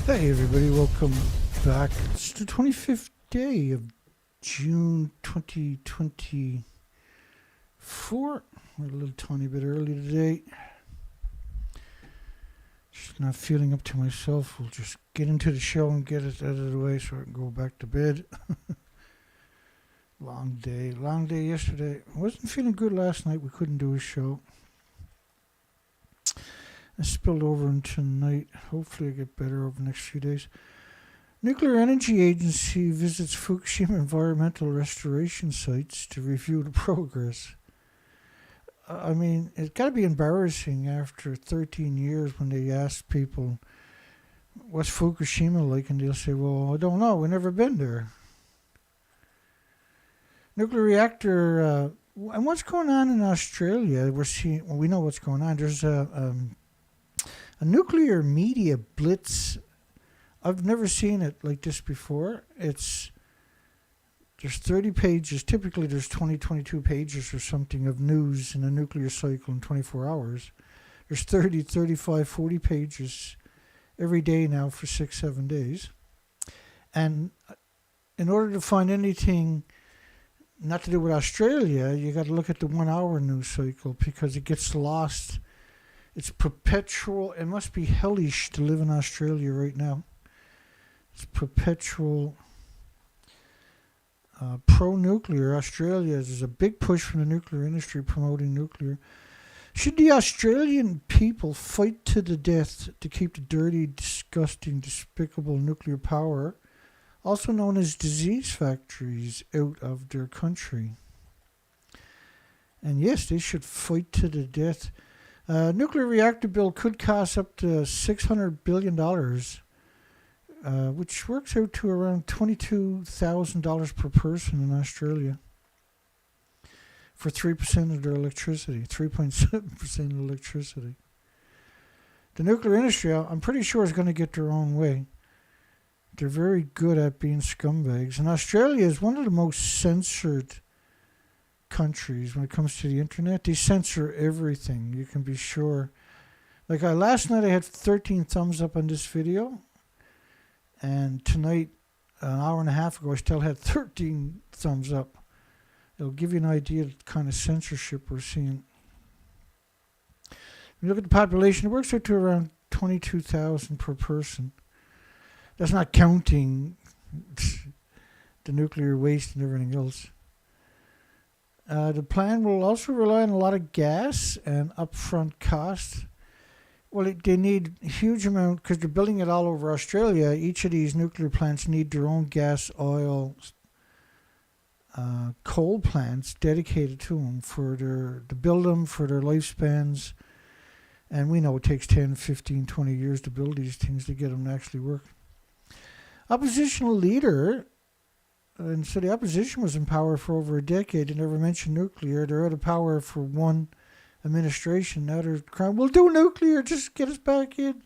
Hey everybody, welcome back. It's the 25th day of June 2024. We're a little tiny bit early today. Just not feeling up to myself. We'll just get into the show and get it out of the way so I can go back to bed. Long day yesterday. I wasn't feeling good last night. We couldn't do a show. I spilled over into tonight. Hopefully I get better over the next few days. Nuclear Energy Agency visits Fukushima environmental restoration sites to review the progress. I mean, it's got to be embarrassing after 13 years when they ask people, what's Fukushima like? And they'll say, well, I don't know. We've never been there. Nuclear reactor, and what's going on in Australia? We know what's going on. There's a nuclear media blitz. I've never seen it like this before. There's 30 pages. Typically there's 22 pages or something of news in a nuclear cycle in 24 hours. There's 30, 35, 40 pages every day now for 6-7 days. And in order to find anything not to do with Australia, you got to look at the 1 hour news cycle because it gets lost. It's perpetual. It must be hellish to live in Australia right now. It's perpetual pro-nuclear. Australia, there's a big push from the nuclear industry promoting nuclear. Should the Australian people fight to the death to keep the dirty, disgusting, despicable nuclear power, also known as disease factories, out of their country? And yes, they should fight to the death. Nuclear reactor bill could cost up to $600 billion, which works out to around $22,000 per person in Australia for 3% of their electricity, 3.7% of electricity. The nuclear industry, I'm pretty sure, is going to get their own way. They're very good at being scumbags. And Australia is one of the most censored countries when it comes to the internet. They censor everything, you can be sure. Like last night I had 13 thumbs up on this video, and tonight, an hour and a half ago, I still had 13 thumbs up. It'll give you an idea of the kind of censorship we're seeing. When you look at the population, it works out to around 22,000 per person. That's not counting the nuclear waste and everything else. The plan will also rely on a lot of gas and upfront costs. Well, they need a huge amount because they're building it all over Australia. Each of these nuclear plants need their own gas, oil, coal plants dedicated to them to build them for their lifespans. And we know it takes 10, 15, 20 years to build these things to get them to actually work. Oppositional leader. And so the opposition was in power for over a decade. They never mentioned nuclear. They're out of power for one administration. Now they're crying, we'll do nuclear, just get us back in.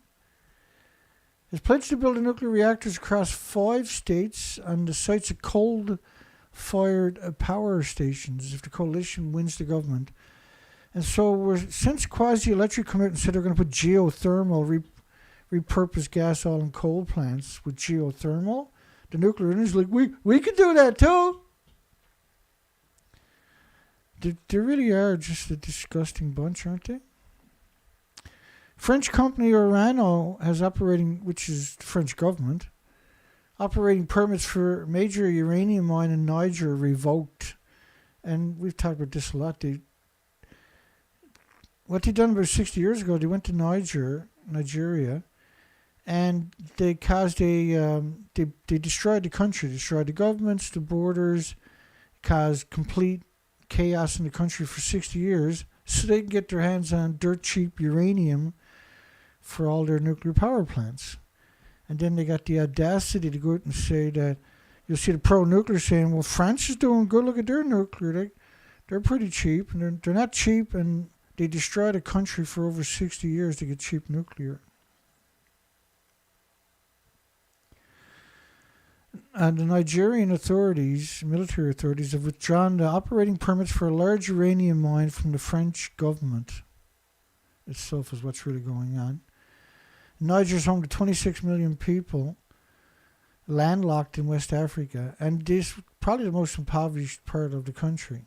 It's pledged to build nuclear reactors across 5 states on the sites of coal-fired power stations if the coalition wins the government. And so since Quasi-Electric come out and said they're going to put geothermal, repurpose gas, oil, and coal plants with geothermal, the nuclear industry is like, we can do that too. They really are just a disgusting bunch, aren't they? French company Orano has which is the French government, operating permits for major uranium mine in Niger revoked. And we've talked about this a lot. What they done about 60 years ago, they went to Nigeria, and they caused they destroyed the country, destroyed the governments, the borders, caused complete chaos in the country for 60 years so they can get their hands on dirt cheap uranium for all their nuclear power plants. And then they got the audacity to go out and say that, you'll see the pro-nuclear saying, well, France is doing good, look at their nuclear, they're pretty cheap, and they're not cheap, and they destroyed a country for over 60 years to get cheap nuclear. And the Nigerian authorities, military authorities, have withdrawn the operating permits for a large uranium mine from the French government itself, is what's really going on. Niger's home to 26 million people, landlocked in West Africa, and this probably the most impoverished part of the country.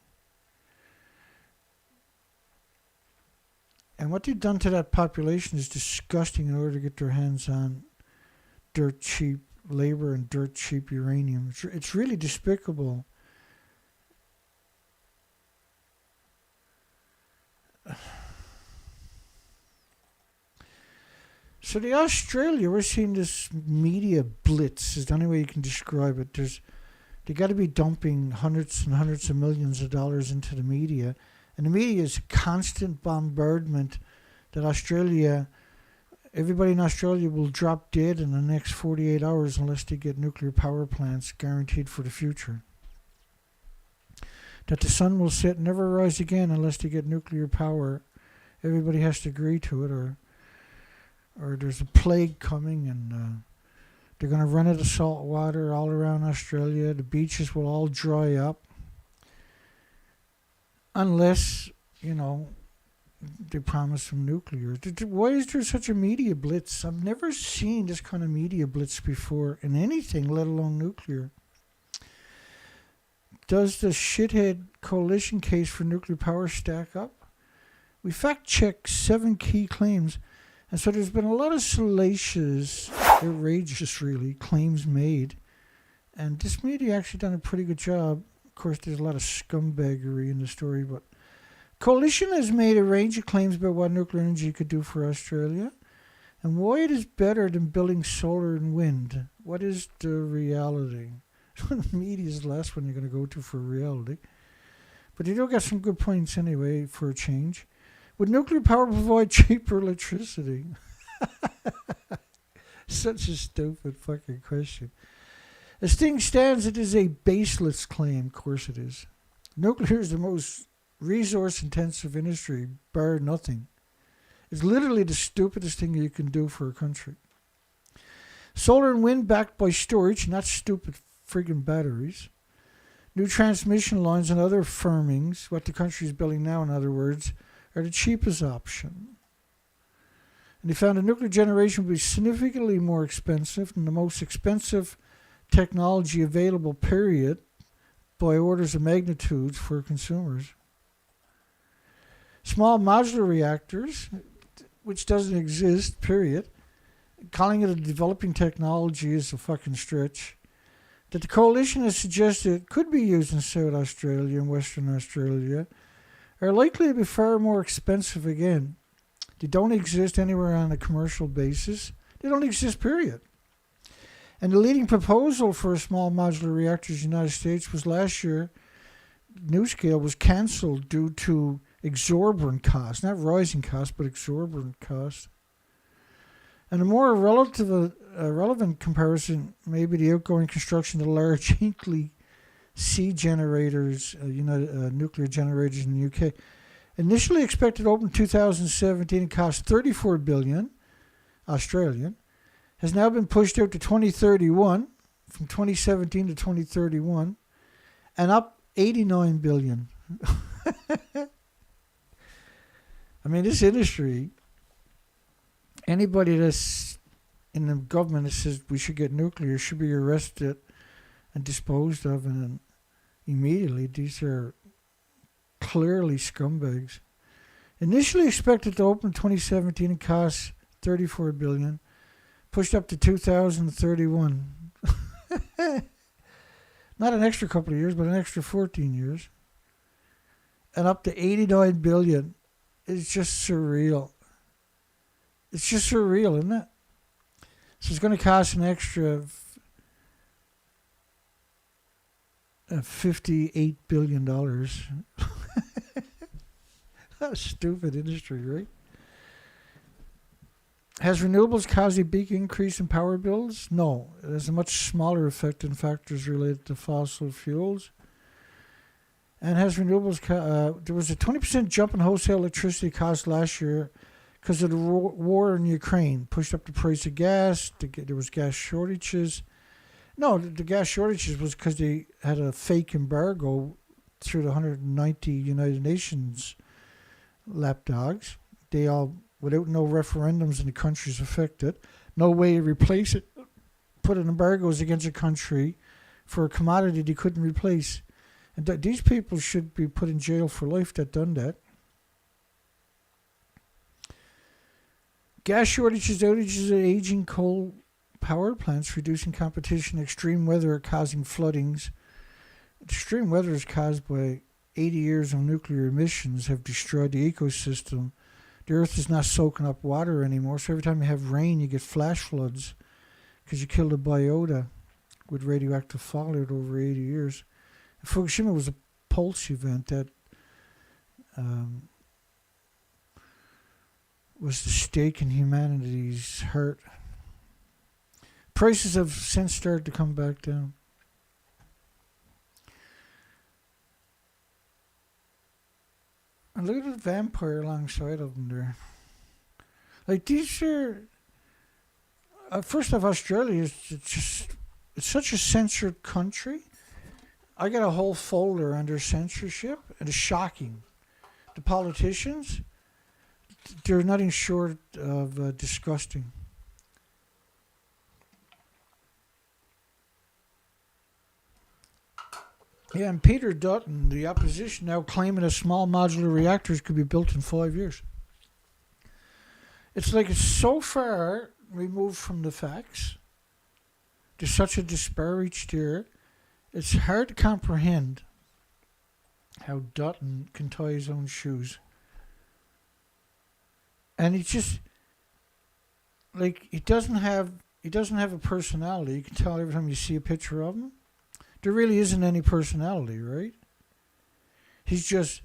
And what they've done to that population is disgusting in order to get their hands on dirt cheap labor and dirt cheap uranium. It's really despicable. So the Australia, we're seeing this media blitz, is the only way you can describe it. They got to be dumping hundreds and hundreds of millions of dollars into the media. And the media is a constant bombardment that Australia, everybody in Australia will drop dead in the next 48 hours unless they get nuclear power plants guaranteed for the future. That the sun will set and never rise again unless they get nuclear power. Everybody has to agree to it, or there's a plague coming, and they're going to run out of salt water all around Australia. The beaches will all dry up. Unless, they promise some nuclear. Why is there such a media blitz? I've never seen this kind of media blitz before in anything, let alone nuclear. Does the shithead coalition case for nuclear power stack up? We fact-checked 7 key claims, and so there's been a lot of salacious, outrageous really, claims made. And this media actually done a pretty good job. Of course, there's a lot of scumbaggery in the story, but coalition has made a range of claims about what nuclear energy could do for Australia and why it is better than building solar and wind. What is the reality? The media is the last one you're going to go to for reality. But you do get some good points anyway for a change. Would nuclear power provide cheaper electricity? Such a stupid fucking question. As things stands, it is a baseless claim. Of course it is. Nuclear is the most resource-intensive industry, bar nothing. It's literally the stupidest thing you can do for a country. Solar and wind backed by storage, not stupid friggin' batteries. New transmission lines and other firmings, what the country is building now, in other words, are the cheapest option. And they found that nuclear generation would be significantly more expensive than the most expensive technology available, period, by orders of magnitude for consumers. Small modular reactors, which doesn't exist, period. Calling it a developing technology is a fucking stretch. That the coalition has suggested could be used in South Australia and Western Australia are likely to be far more expensive again. They don't exist anywhere on a commercial basis. They don't exist, period. And the leading proposal for a small modular reactors in the United States was last year. NuScale was cancelled due to exorbitant costs, not rising costs, but exorbitant costs. And a more relevant comparison may be the outgoing construction of large Hinkley C generators, nuclear generators in the UK. Initially expected to open in 2017 and cost 34 billion Australian, has now been pushed out to 2031, from 2017 to 2031, and up 89 billion. I mean, this industry, anybody that's in the government that says we should get nuclear should be arrested and disposed of, and immediately. These are clearly scumbags. Initially expected to open in 2017 and cost 34 billion, pushed up to 2031. Not an extra couple of years, but an extra 14 years. And up to 89 billion. It's just surreal. It's just surreal, isn't it? So it's going to cost an extra $58 billion. What a stupid industry, right? Has renewables caused a big increase in power bills? No. It has a much smaller effect than factors related to fossil fuels. And has renewables... there was a 20% jump in wholesale electricity costs last year because of the war in Ukraine. Pushed up the price of gas. There was gas shortages. No, the gas shortages was because they had a fake embargo through the 190 United Nations lapdogs. They all without no referendums in the countries affected, no way to replace it, put in embargoes against a country for a commodity they couldn't replace. And these people should be put in jail for life that done that. Gas shortages, outages at aging coal power plants, reducing competition, extreme weather causing floodings. Extreme weather is caused by 80 years of nuclear emissions have destroyed the ecosystem. The earth is not soaking up water anymore, so every time you have rain, you get flash floods because you killed the biota with radioactive fallout over 80 years. And Fukushima was a pulse event that was the stake in humanity's heart. Prices have since started to come back down. And look at the vampire alongside of them there. Like, these are... first off, Australia is just... It's such a censored country. I got a whole folder under censorship, and it's shocking. The politicians, they're nothing short of disgusting. Yeah, and Peter Dutton, the opposition, now claiming that small modular reactors could be built in 5 years. It's like it's so far removed from the facts. There's such a disparage there. It's hard to comprehend how Dutton can tie his own shoes. And he just, like, he doesn't have a personality. You can tell every time you see a picture of him. There really isn't any personality, right? He's just,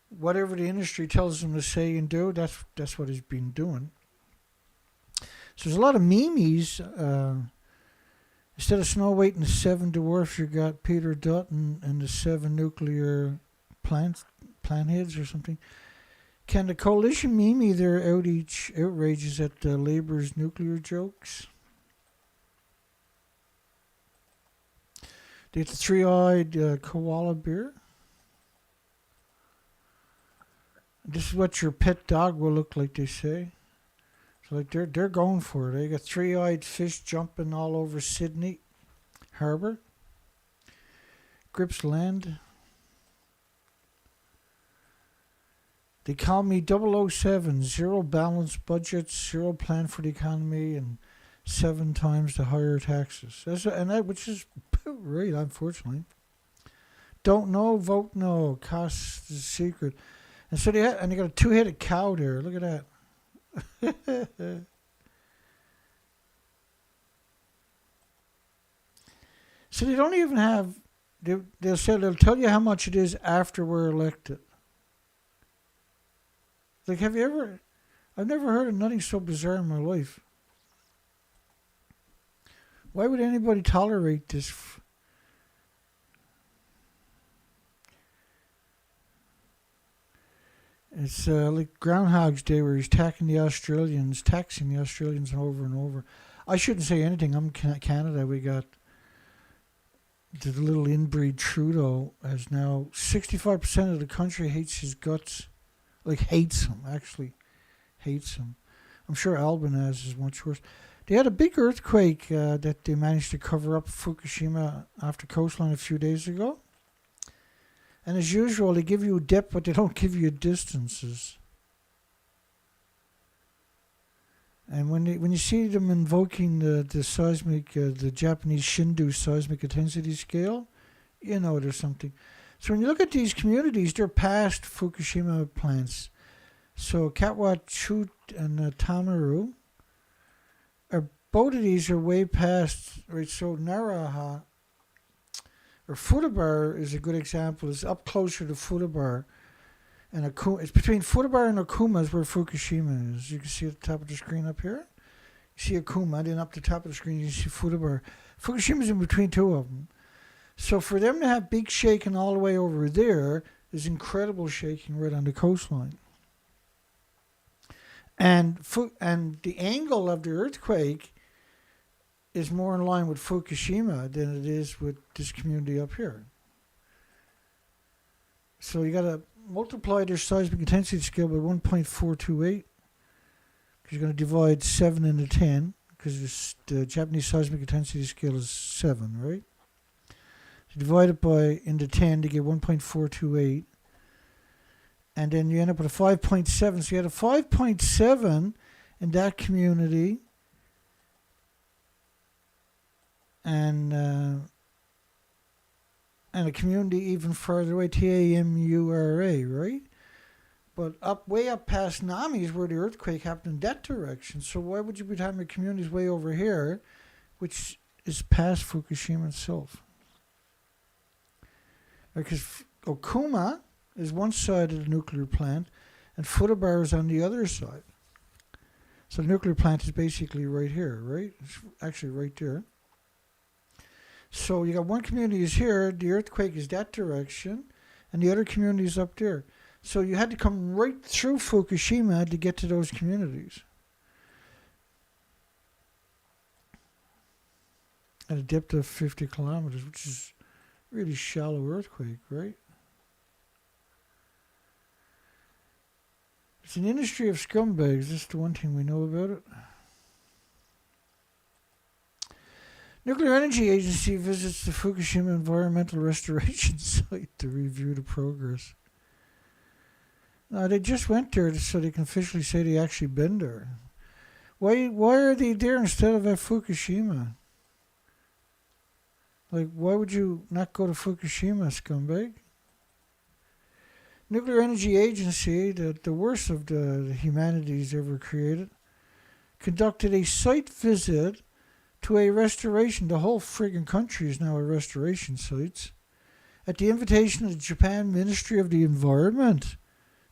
whatever the industry tells him to say and do, that's what he's been doing. So there's a lot of memes. Instead of Snow White and the 7 dwarfs, you got Peter Dutton and the 7 nuclear plant heads or something. Can the coalition meme their outrages at Labour's nuclear jokes? They get the 3-eyed koala bear. This is what your pet dog will look like, they say. So like they're going for it. They got 3-eyed fish jumping all over Sydney Harbour. Grips land. They call me 007, zero balanced budgets, zero plan for the economy, and 7 times the higher taxes. Which is right, unfortunately. Don't know, vote no. Cost is secret. And so they got a 2-headed cow there. Look at that. So they don't even have. They'll say they'll tell you how much it is after we're elected. Like, have you ever? I've never heard of nothing so bizarre in my life. Why would anybody tolerate this? It's like Groundhog's Day, where he's taxing the Australians over and over. I shouldn't say anything. I'm Canada. We got the little inbreed Trudeau has now 65% of the country hates his guts. Like, hates him, actually. Hates him. I'm sure Albanese is much worse. They had a big earthquake that they managed to cover up Fukushima off the coastline a few days ago. And as usual, they give you a depth, but they don't give you distances. And when you see them invoking the seismic, the Japanese Shindu seismic intensity scale, you know there's something. So when you look at these communities, they're past Fukushima plants. So Katwa, Chut, and Tamaru, both of these are way past, right? So Naraha, or Fudabar is a good example. It's up closer to Fudabar. And it's between Fudabar and Okuma is where Fukushima is. You can see at the top of the screen up here. You see Okuma, then up the top of the screen you see Fudabar. Fukushima's in between two of them. So for them to have big shaking all the way over there is incredible shaking right on the coastline. And the angle of the earthquake is more in line with Fukushima than it is with this community up here. So you got to multiply their seismic intensity scale by 1.428. You're going to divide 7 into 10, because the Japanese seismic intensity scale is 7, right? So divide it into 10 to get 1.428. And then you end up with a 5.7. So you had a 5.7 in that community. And a community even further away, TAMURA, right? But way up past Nami is where the earthquake happened in that direction. So why would you be talking about communities way over here, which is past Fukushima itself? Because Okuma is one side of the nuclear plant, and Fukushima is on the other side. So the nuclear plant is basically right here, right? It's actually right there. So you got one community is here, the earthquake is that direction, and the other community is up there. So you had to come right through Fukushima to get to those communities. At a depth of 50 kilometers, which is really shallow earthquake, right? It's an industry of scumbags. That's the one thing we know about it. Nuclear Energy Agency visits the Fukushima environmental restoration site to review the progress. No, they just went there so they can officially say they actually been there. Why are they there instead of at Fukushima? Like, why would you not go to Fukushima, scumbag? Nuclear Energy Agency, the worst of the humanities ever created, conducted a site visit to a restoration. The whole friggin' country is now a restoration site. At the invitation of the Japan Ministry of the Environment.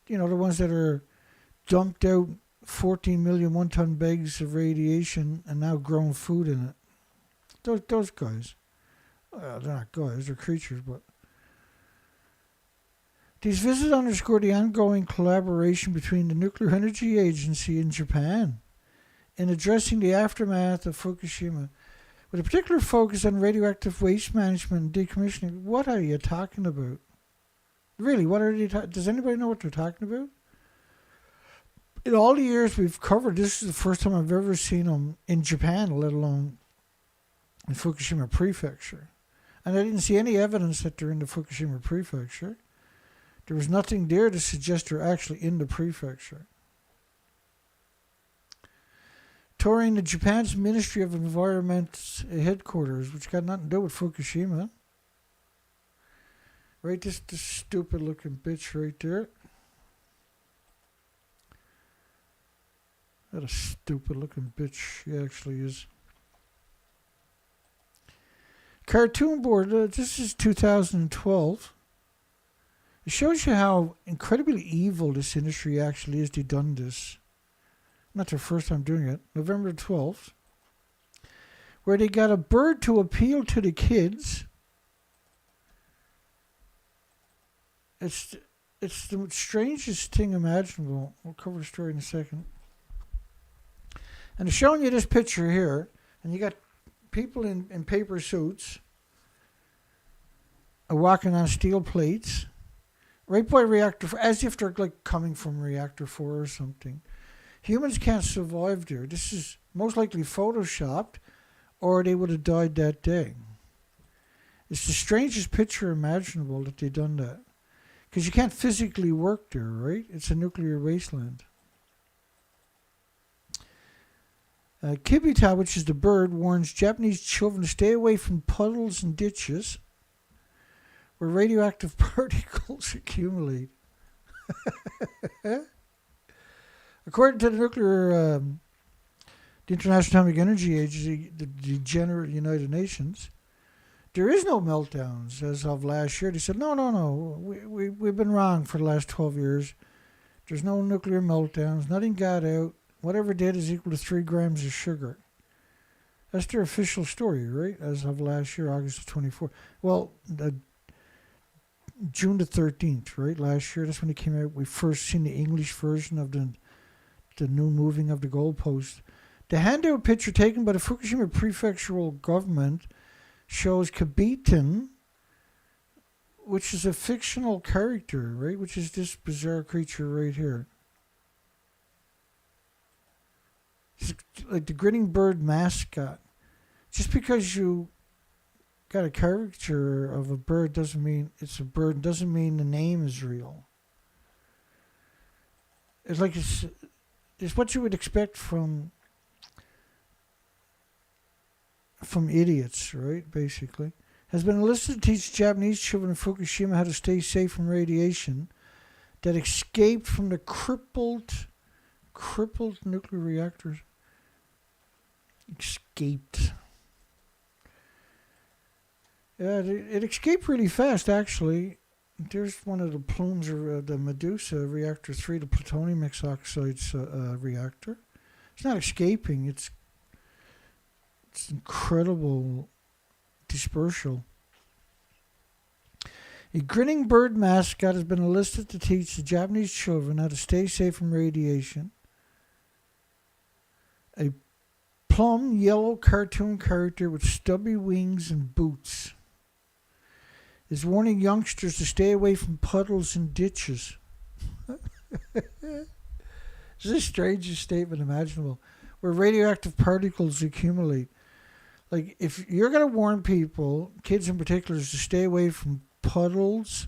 You know, the ones that are dumped out 14 million one-ton bags of radiation and now growing food in it. Those guys. Well, they're not guys, they're creatures, but... These visits underscore the ongoing collaboration between the Nuclear Energy Agency and Japan in addressing the aftermath of Fukushima, with a particular focus on radioactive waste management and decommissioning. What are you talking about? Really, what are they does anybody know what they're talking about? In all the years we've covered, this is the first time I've ever seen them in Japan, let alone in Fukushima Prefecture. And I didn't see any evidence that they're in the Fukushima Prefecture. There was nothing there to suggest they're actually in the prefecture. Touring the Japan's Ministry of Environment's headquarters, which got nothing to do with Fukushima. Right, this stupid looking bitch right there. What a stupid looking bitch she actually is. Cartoon board, this is 2012. It shows you how incredibly evil this industry actually is. They've done this. Not their first time doing it. November 12th. Where they got a bird to appeal to the kids. It's the strangest thing imaginable. We'll cover the story in a second. And they're showing you this picture here. And you got people in paper suits walking on steel plates. Right by Reactor 4, as if they're like coming from Reactor 4 or something. Humans can't survive there. This is most likely photoshopped, or they would have died that day. It's the strangest picture imaginable that they've done that. Because you can't physically work there, right? It's a nuclear wasteland. Kibitan, which is the bird, warns Japanese children to stay away from puddles and ditches where radioactive particles accumulate. According to the International Atomic Energy Agency, the degenerate United Nations, there is no meltdowns as of last year. They said, no, we've been wrong for the last 12 years. There's no nuclear meltdowns. Nothing got out. Whatever did is equal to 3 grams of sugar. That's their official story, right? As of last year, August 24th. Well, June the 13th, right? Last year, that's when it came out. We first seen the English version of the new moving of the goalpost. The handout picture taken by the Fukushima prefectural government shows Kibitan, which is a fictional character, right? Which is this bizarre creature right here. It's like the grinning bird mascot. Just because you got a caricature of a bird doesn't mean it's a bird, doesn't mean the name is real. It's like it's what you would expect from idiots, right? Basically. Has been enlisted to teach Japanese children in Fukushima how to stay safe from radiation that escaped from the crippled nuclear reactors. Escaped. Yeah, it escaped really fast, actually. There's one of the plumes of the Medusa Reactor 3, the plutonium X oxides reactor. It's not escaping. It's incredible dispersal. A grinning bird mascot has been enlisted to teach the Japanese children how to stay safe from radiation. A plum yellow cartoon character with stubby wings and boots is warning youngsters to stay away from puddles and ditches. It's the strangest statement imaginable, where radioactive particles accumulate. Like, if you're going to warn people, kids in particular, to stay away from puddles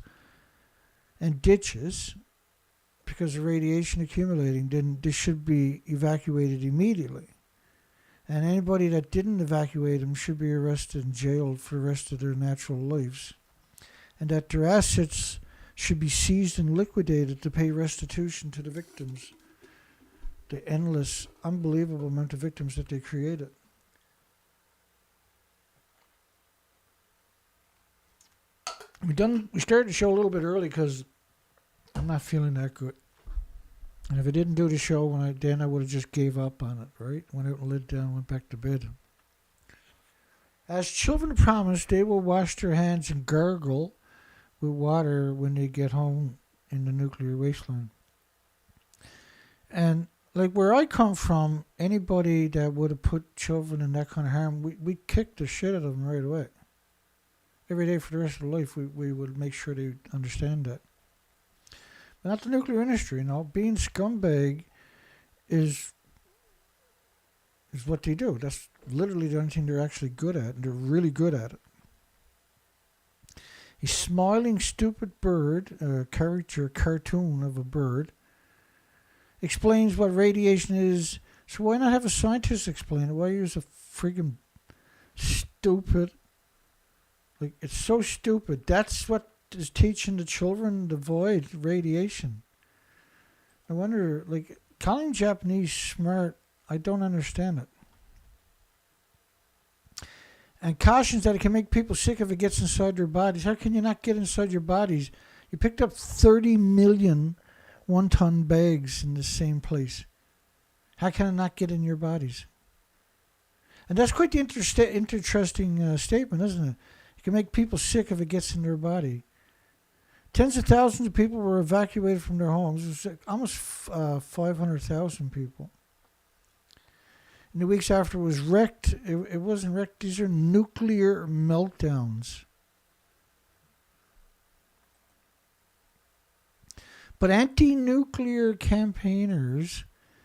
and ditches because of radiation accumulating, then they should be evacuated immediately. And anybody that didn't evacuate them should be arrested and jailed for the rest of their natural lives. And that their assets should be seized and liquidated to pay restitution to the victims. The endless, unbelievable amount of victims that they created. We started the show a little bit early because I'm not feeling that good. And if I didn't do the show then I would have just gave up on it, right? Went out and laid down and went back to bed. As children promised, they will wash their hands and gargle with water when they get home in the nuclear wasteland. And like where I come from, anybody that would have put children in that kind of harm, we kicked the shit out of them right away. Every day for the rest of their life, we would make sure they understand that. But not the nuclear industry, Being scumbag is what they do. That's literally the only thing they're actually good at, and they're really good at it. A smiling, stupid bird, a cartoon of a bird, explains what radiation is. So why not have a scientist explain it? Why use a friggin' stupid... Like, it's so stupid. That's what is teaching the children to avoid radiation. I wonder, calling Japanese smart, I don't understand it. And cautions that it can make people sick if it gets inside their bodies. How can you not get inside your bodies? You picked up 30 million one-ton bags in the same place. How can it not get in your bodies? And that's quite the interesting statement, isn't it? It can make people sick if it gets in their body. Tens of thousands of people were evacuated from their homes. It was almost 500,000 people. In the weeks after it was wrecked, it wasn't wrecked. These are nuclear meltdowns. But anti-nuclear campaigners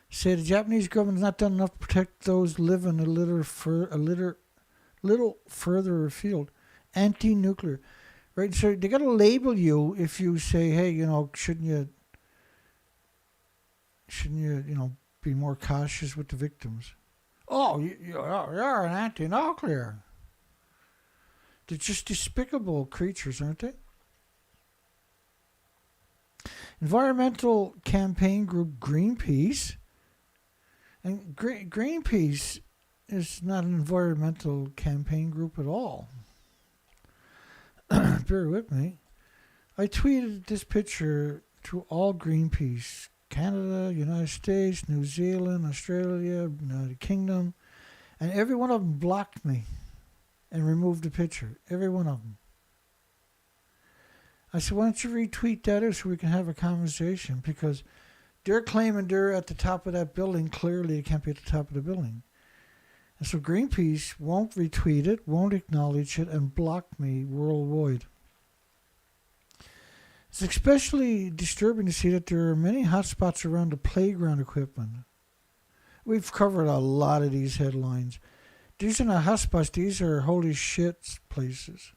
say the Japanese government has not done enough to protect those living a little further afield. Anti-nuclear, right? So they got to label you if you say, hey, shouldn't you, be more cautious with the victims? Oh, you're an anti-nuclear. They're just despicable creatures, aren't they? Environmental campaign group Greenpeace, and Greenpeace is not an environmental campaign group at all. Bear with me. I tweeted this picture to all Greenpeace. Canada, United States, New Zealand, Australia, United Kingdom. And every one of them blocked me and removed the picture. Every one of them. I said, why don't you retweet that out so we can have a conversation? Because they're claiming they're at the top of that building. Clearly, they can't be at the top of the building. And so Greenpeace won't retweet it, won't acknowledge it, and block me worldwide. It's especially disturbing to see that there are many hotspots around the playground equipment. We've covered a lot of these headlines. These are not hotspots. These are holy shit places.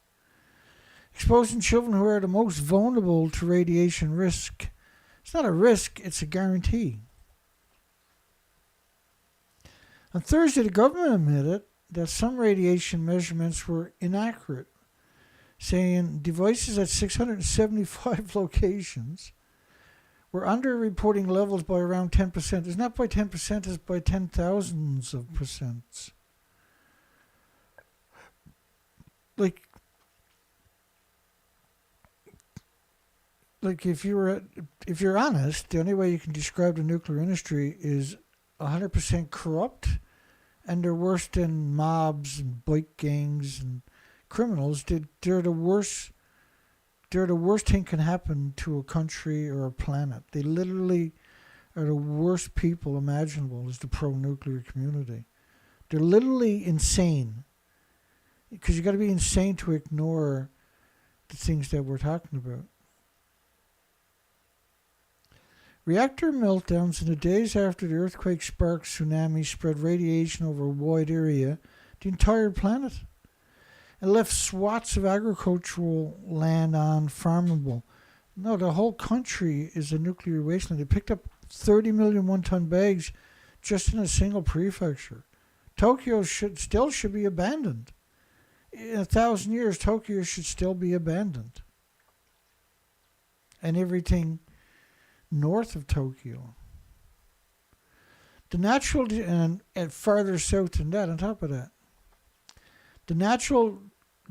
Exposing children who are the most vulnerable to radiation risk. It's not a risk, it's a guarantee. On Thursday, the government admitted that some radiation measurements were inaccurate, saying devices at 675 locations were under-reporting levels by around 10%. It's not by 10%, it's by 10,000s of percents. Like if you're honest, the only way you can describe the nuclear industry is 100% corrupt, and they're worse than mobs and bike gangs and criminals. They're the worst. They're the worst thing can happen to a country or a planet. They literally are the worst people imaginable as the pro-nuclear community. They're literally insane. Because you got to be insane to ignore the things that we're talking about. Reactor meltdowns in the days after the earthquake sparked tsunami spread radiation over a wide area, the entire planet, and left swaths of agricultural land unfarmable. No, the whole country is a nuclear wasteland. They picked up 30 million one-ton bags just in a single prefecture. Tokyo should be abandoned. In 1,000 years, Tokyo should still be abandoned. And everything north of Tokyo. The natural, and farther south than that, on top of that, the natural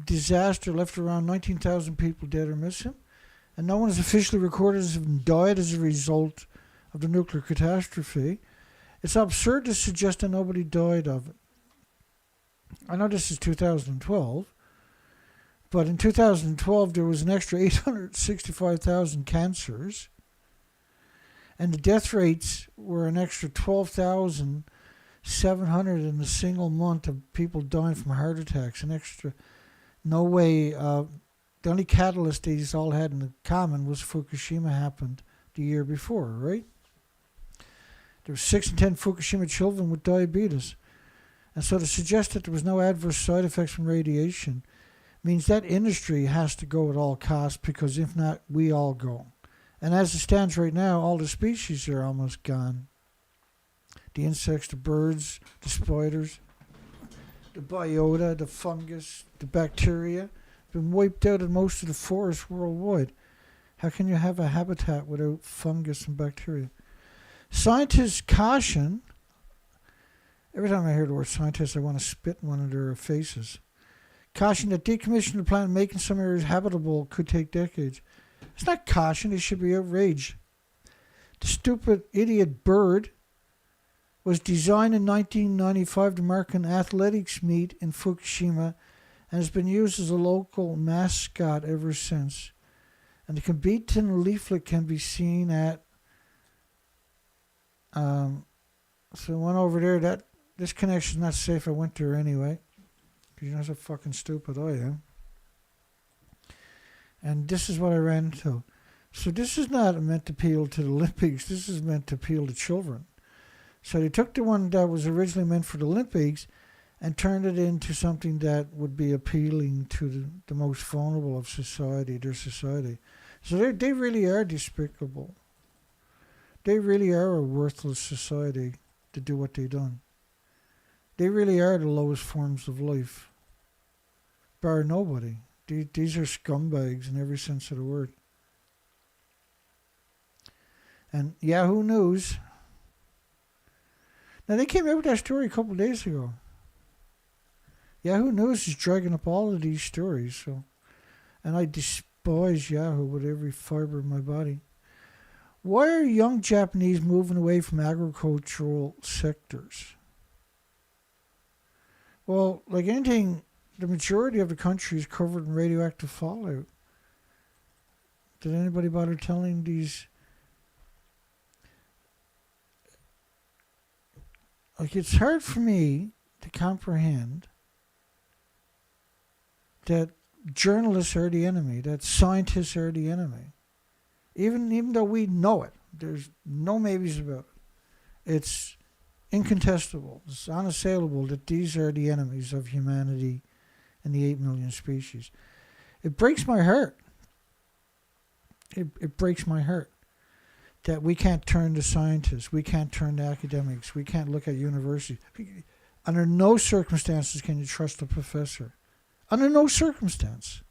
disaster left around 19,000 people dead or missing, and no one is officially recorded as having died as a result of the nuclear catastrophe. It's absurd to suggest that nobody died of it. I know this is 2012, but in 2012 there was an extra 865,000 cancers, and the death rates were an extra 12,700 in a single month of people dying from heart attacks. An extra, no way. The only catalyst these all had in common was Fukushima happened the year before, right? There were 6 in 10 Fukushima children with diabetes. And so to suggest that there was no adverse side effects from radiation means that industry has to go at all costs, because if not, we all go. And as it stands right now, all the species are almost gone. The insects, the birds, the spiders, the biota, the fungus, the bacteria have been wiped out in most of the forests worldwide. How can you have a habitat without fungus and bacteria? Scientists caution. Every time I hear the word scientists, I want to spit in one of their faces. Caution that decommissioning the planet, making some areas habitable, could take decades. It's not caution, it should be outrage. The stupid idiot bird was designed in 1995 to mark an athletics meet in Fukushima and has been used as a local mascot ever since. And the Kibitan leaflet can be seen at so one over there. This connection's not safe. I went there anyway, because you know how fucking stupid I am. And this is what I ran into. So this is not meant to appeal to the Olympics. This is meant to appeal to children. So they took the one that was originally meant for the Olympics and turned it into something that would be appealing to the most vulnerable of society, their society. So they really are despicable. They really are a worthless society to do what they've done. They really are the lowest forms of life, bar nobody. These are scumbags in every sense of the word. And Yahoo News, now they came out with that story a couple of days ago. Yahoo News is dragging up all of these stories, and I despise Yahoo with every fiber of my body. Why are young Japanese moving away from agricultural sectors? Well, like anything, the majority of the country is covered in radioactive fallout. Did anybody bother telling these? Like, it's hard for me to comprehend that journalists are the enemy, that scientists are the enemy. Even though we know it, there's no maybes about it. incontestable, it's unassailable that these are the enemies of humanity and the 8 million species. It breaks my heart. It breaks my heart that we can't turn to scientists, we can't turn to academics, we can't look at universities. Under no circumstances can you trust a professor. Under no circumstance.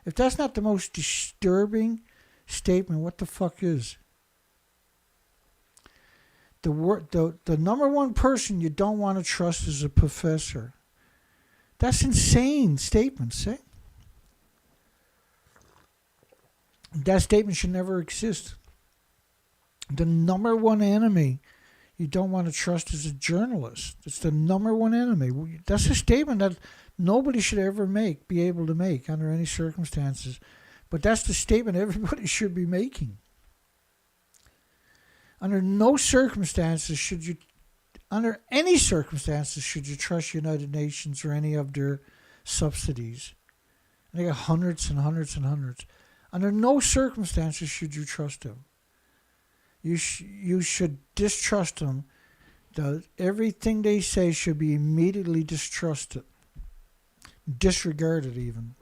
If that's not the most disturbing statement, what the fuck is? The number one person you don't want to trust is a professor. That's insane statements, eh? That statement should never exist. The number one enemy you don't want to trust is a journalist. It's the number one enemy. That's a statement that nobody should ever be able to make under any circumstances. But that's the statement everybody should be making. Under no circumstances should you, under any circumstances should you trust United Nations or any of their subsidies. And they got hundreds and hundreds and hundreds. Under no circumstances should you trust them. You should distrust them. Everything they say should be immediately distrusted. Disregarded even.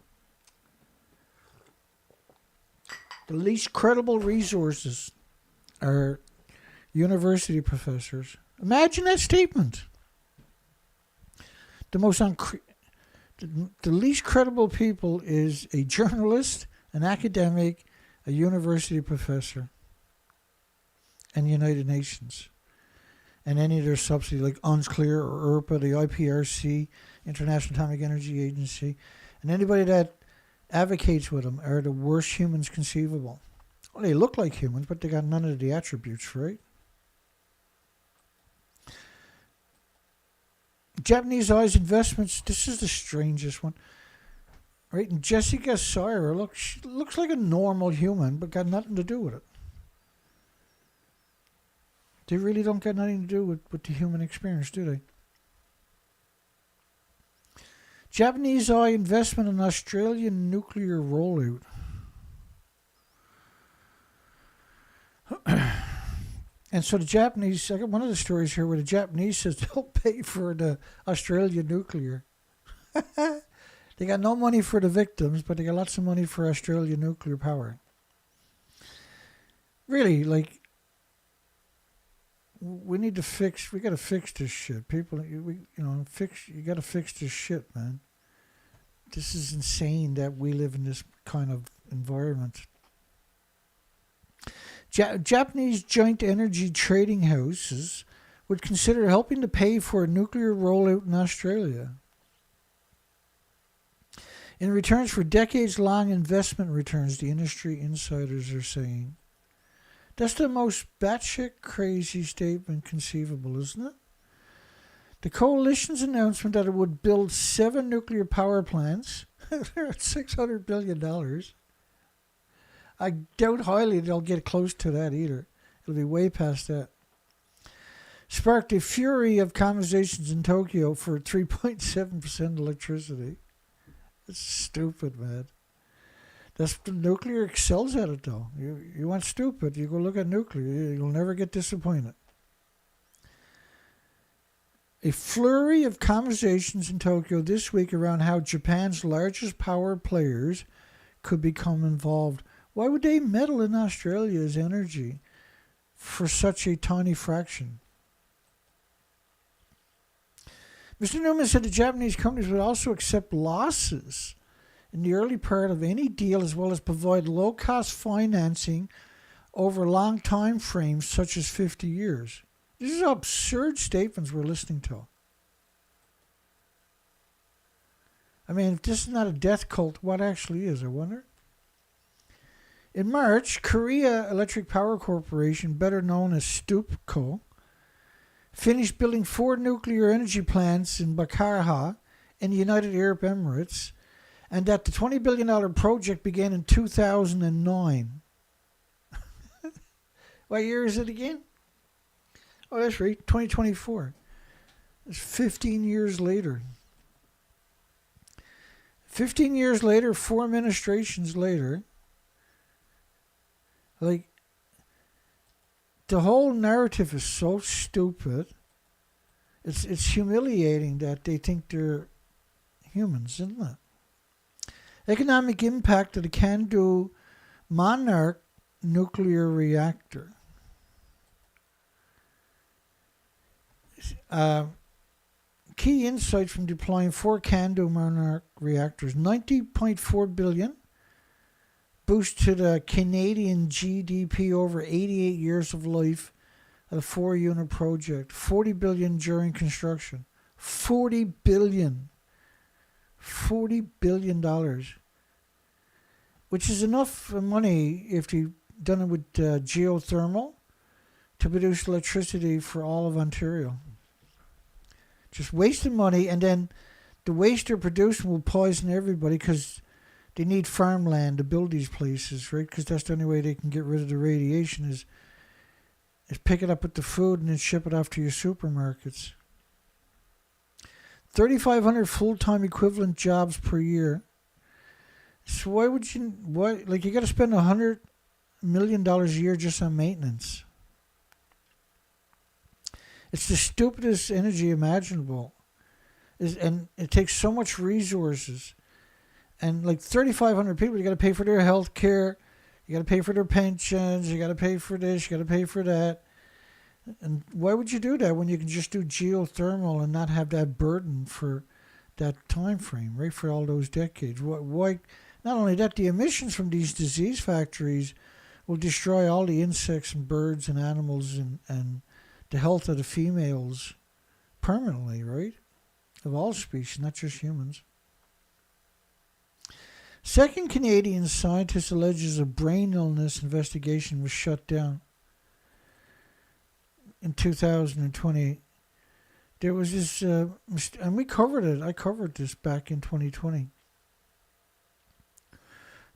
The least credible resources are university professors. Imagine that statement. The least credible people is a journalist, an academic, a university professor, and United Nations. And any of their subsidies like UNSCLEAR or IRPA, the IPRC, International Atomic Energy Agency, and anybody that advocates with them are the worst humans conceivable. Well, they look like humans, but they got none of the attributes, right? Japanese eyes investments, this is the strangest one. Right? And Jessica Sawyer, she looks like a normal human, but got nothing to do with it. They really don't got nothing to do with the human experience, do they? Japanese eye investment in Australian nuclear rollout. And so the Japanese, I got one of the stories here where the Japanese says they'll pay for the Australian nuclear. They got no money for the victims, but they got lots of money for Australian nuclear power. Really, like, we got to fix this shit. People, you got to fix this shit, man. This is insane that we live in this kind of environment. Japanese joint energy trading houses would consider helping to pay for a nuclear rollout in Australia. In return for decades-long investment returns, the industry insiders are saying. That's the most batshit crazy statement conceivable, isn't it? The coalition's announcement that it would build 7 nuclear power plants, they're at $600 billion. I doubt highly they'll get close to that either. It'll be way past that. Sparked a fury of conversations in Tokyo for 3.7% electricity. It's stupid, man. That's the nuclear excels at it, though. You want stupid, you go look at nuclear. You'll never get disappointed. A flurry of conversations in Tokyo this week around how Japan's largest power players could become involved. Why would they meddle in Australia's energy for such a tiny fraction? Mr. Newman said the Japanese companies would also accept losses in the early part of any deal, as well as provide low-cost financing over long time frames, such as 50 years. These are absurd statements we're listening to. I mean, if this is not a death cult, what actually is, I wonder? In March, Korea Electric Power Corporation, better known as STUPCO, finished building 4 nuclear energy plants in Bakaraha in the United Arab Emirates, and that the $20 billion project began in 2009. What year is it again? Oh, that's right, 2024. It's 15 years later. 15 years later, 4 administrations later, like, the whole narrative is so stupid. It's humiliating that they think they're humans, isn't it? Economic impact of the CANDU MONARK nuclear reactor. Key insights from deploying 4 CANDU MONARK reactors. $90.4 billion. Boost to the Canadian GDP over 88 years of life at a 4-unit project. $40 billion during construction. $40 billion. $40 billion. Which is enough money if you've done it with geothermal to produce electricity for all of Ontario. Just wasting money, and then the waste they're producing will poison everybody because they need farmland to build these places, right? Because that's the only way they can get rid of the radiation is pick it up with the food and then ship it off to your supermarkets. 3,500 full-time equivalent jobs per year. So why would you, you got to spend $100 million a year just on maintenance. It's the stupidest energy imaginable. And it takes so much resources. And 3,500 people, you got to pay for their health care, you got to pay for their pensions, you got to pay for this, you got to pay for that. And why would you do that when you can just do geothermal and not have that burden for that time frame, right? For all those decades. Why? Not only that, the emissions from these disease factories will destroy all the insects and birds and animals and the health of the females permanently, right? Of all species, not just humans. Second Canadian scientist alleges a brain illness investigation was shut down in 2020. There was this, and we covered it. I covered this back in 2020.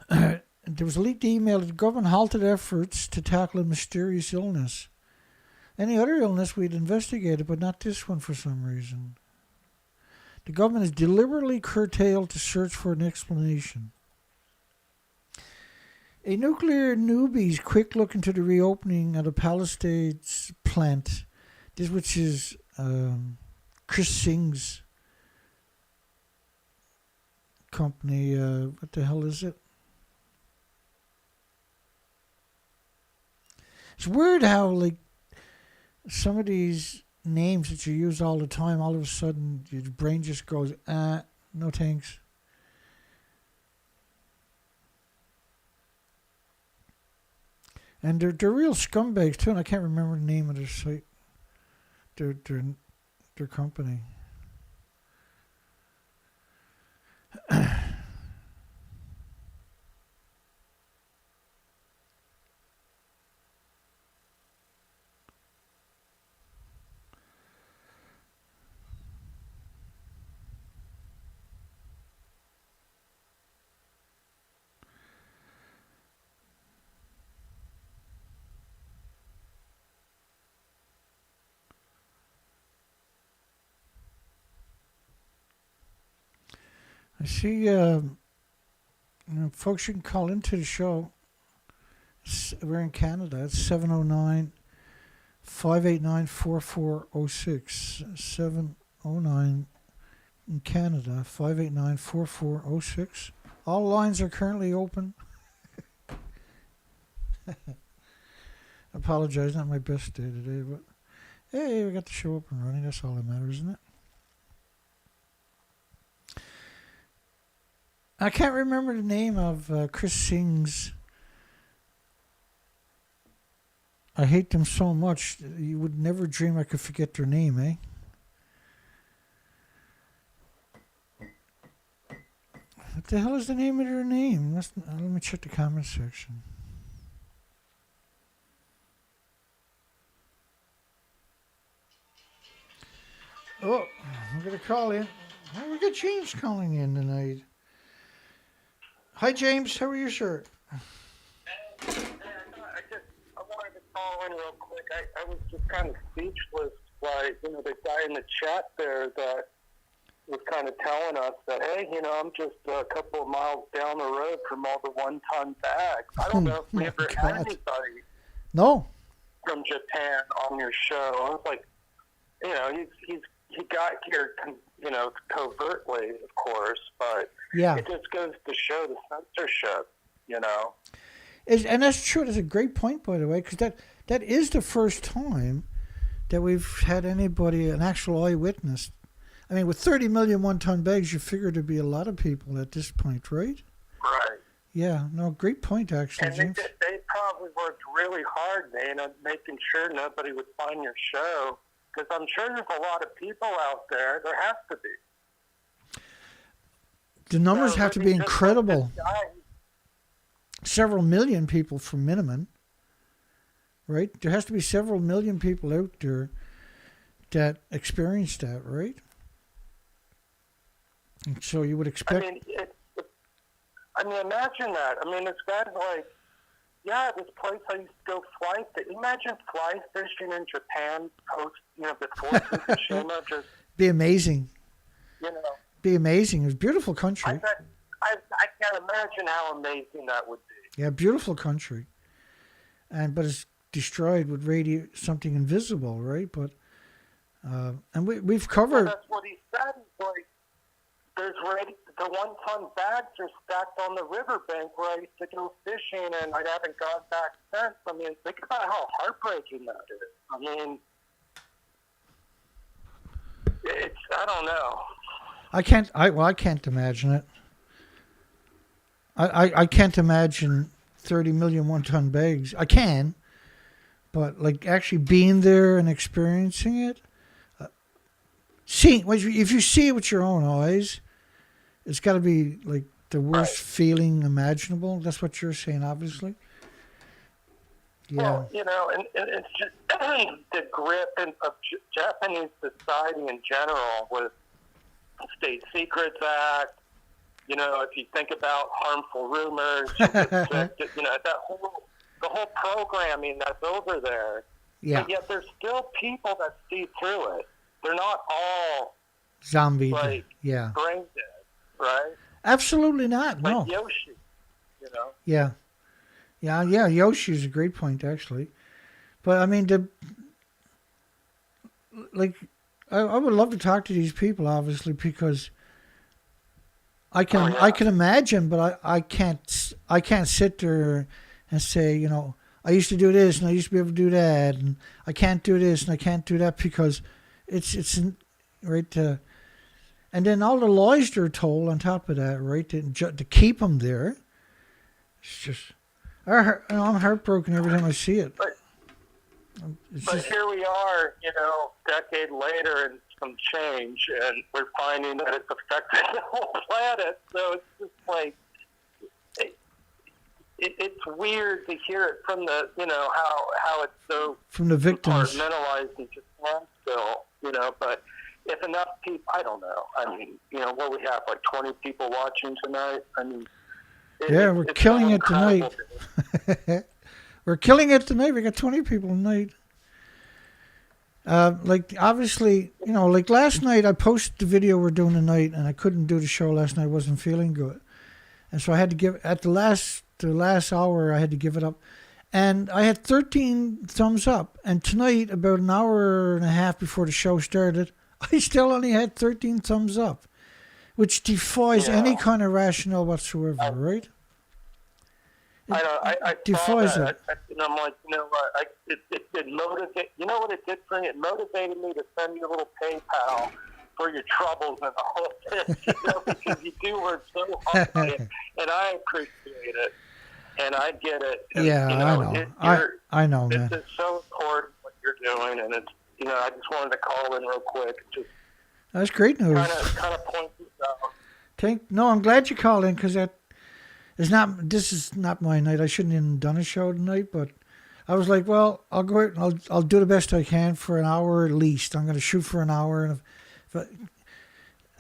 There was a leaked email that the government halted efforts to tackle a mysterious illness. Any other illness we'd investigated, but not this one for some reason. The government has deliberately curtailed to search for an explanation. A nuclear newbie's quick look into the reopening of the Palisades plant, which is Chris Singh's company. What the hell is it? It's weird how, some of these names that you use all the time, all of a sudden your brain just goes, no thanks. And they're real scumbags too, and I can't remember the name of their site, their company. I see, folks, you can call into the show. We're in Canada. It's 709-589-4406. 709 in Canada, 589-4406. All lines are currently open. I apologize, not my best day today, but hey, we got the show up and running. That's all that matters, isn't it? I can't remember the name of Chris Singh's. I hate them so much. You would never dream I could forget their name, eh? What the hell is the name of their name? Let me check the comment section. Oh, I'm going to call in. Oh, we got James calling in tonight. Hi, James. How are you, sir? I wanted to call in real quick. I was just kind of speechless by, the guy in the chat there that was kind of telling us that, hey, I'm just a couple of miles down the road from all the one-ton bags. I don't know if we ever had anybody. No. from Japan on your show. I was like, you know, he got here, you know, covertly, of course, but Yeah. it just goes to show the censorship, you know. And that's true. That's a great point, by the way, because that is the first time that we've had anybody, an actual eyewitness. I mean, with 30 million one-ton bags, you figure there'd be a lot of people at this point, right? Right. Yeah. No, great point, actually, And James. they probably worked really hard, man, on making sure nobody would find your show. Because I'm sure there's a lot of people out there. There has to be. The numbers So have to maybe be just incredible. let this guy- Several million people from minimum, right? There has to be several million people out there that experienced that, right? And so you would expect. I mean, imagine that. I mean, this guy's like, yeah, this place I used to go fly to. Imagine fly fishing in Japan post, you know, before Fukushima. Just Be amazing. You know. Be amazing. It was a beautiful country. I can't imagine how amazing that would be. Yeah, beautiful country. But it's destroyed with something invisible, right? But and we've covered. Well, that's what he said. He's like, the one-ton bags are stacked on the riverbank where I used to go fishing, and I haven't gone back since. I mean, think about how heartbreaking that is. I mean, I don't know. I can't imagine it. I can't imagine 30 million one-ton bags. I can, but like actually being there and experiencing it, if you see it with your own eyes, it's got to be like the worst feeling imaginable. That's what you're saying, obviously. Yeah. Well, you know, and it's just the grip of Japanese society in general with State Secrets Act. You know, if you think about harmful rumors, you know, the whole programming that's over there. Yeah. But yet there's still people that see through it. They're not all zombie. Like, yeah. brain dead, right? Absolutely not. Like no. Yoshi, you know. Yeah. Yeah. Yoshi's a great point, actually. But I mean, I would love to talk to these people, obviously, because I can imagine, but I can't sit there and say, you know, I used to do this and I used to be able to do that, and I can't do this and I can't do that because it's right. And then all the lies they're told on top of that, right, to keep them there. It's just, I'm heartbroken every time I see it. But here we are, you know, a decade later, and some change, and we're finding that it's affected the whole planet. So it's just like, it's weird to hear it from the, you know, how it's so from the victims compartmentalized and just still, you know. But if enough people, I don't know. I mean, you know, what we have, like 20 people watching tonight. I mean, we're killing it tonight. We're killing it tonight. We got 20 people tonight. Like, obviously, you know, like last night I posted the video we're doing tonight, and I couldn't do the show last night. I wasn't feeling good. And so I had to give, at the last hour, I had to give it up. And I had 13 thumbs up. And tonight, about an hour and a half before the show started, I still only had 13 thumbs up, which defies any kind of rationale whatsoever, right? I defies saw it. that, and I'm like, you know what? It motivate. You know what it did for me? It motivated me to send you a little PayPal for your troubles and all of this, you know, because you do work so hard on it, and I appreciate it, and I get it. And, yeah, you know, I know, man. It's so important what you're doing, and it's, you know, I just wanted to call in real quick, just that's great news. Kind of point this out. No, I'm glad you called in, because this is not my night. I shouldn't have done a show tonight, but I was like, well, I'll go out and I'll do the best I can for an hour at least. I'm going to shoot for an hour, and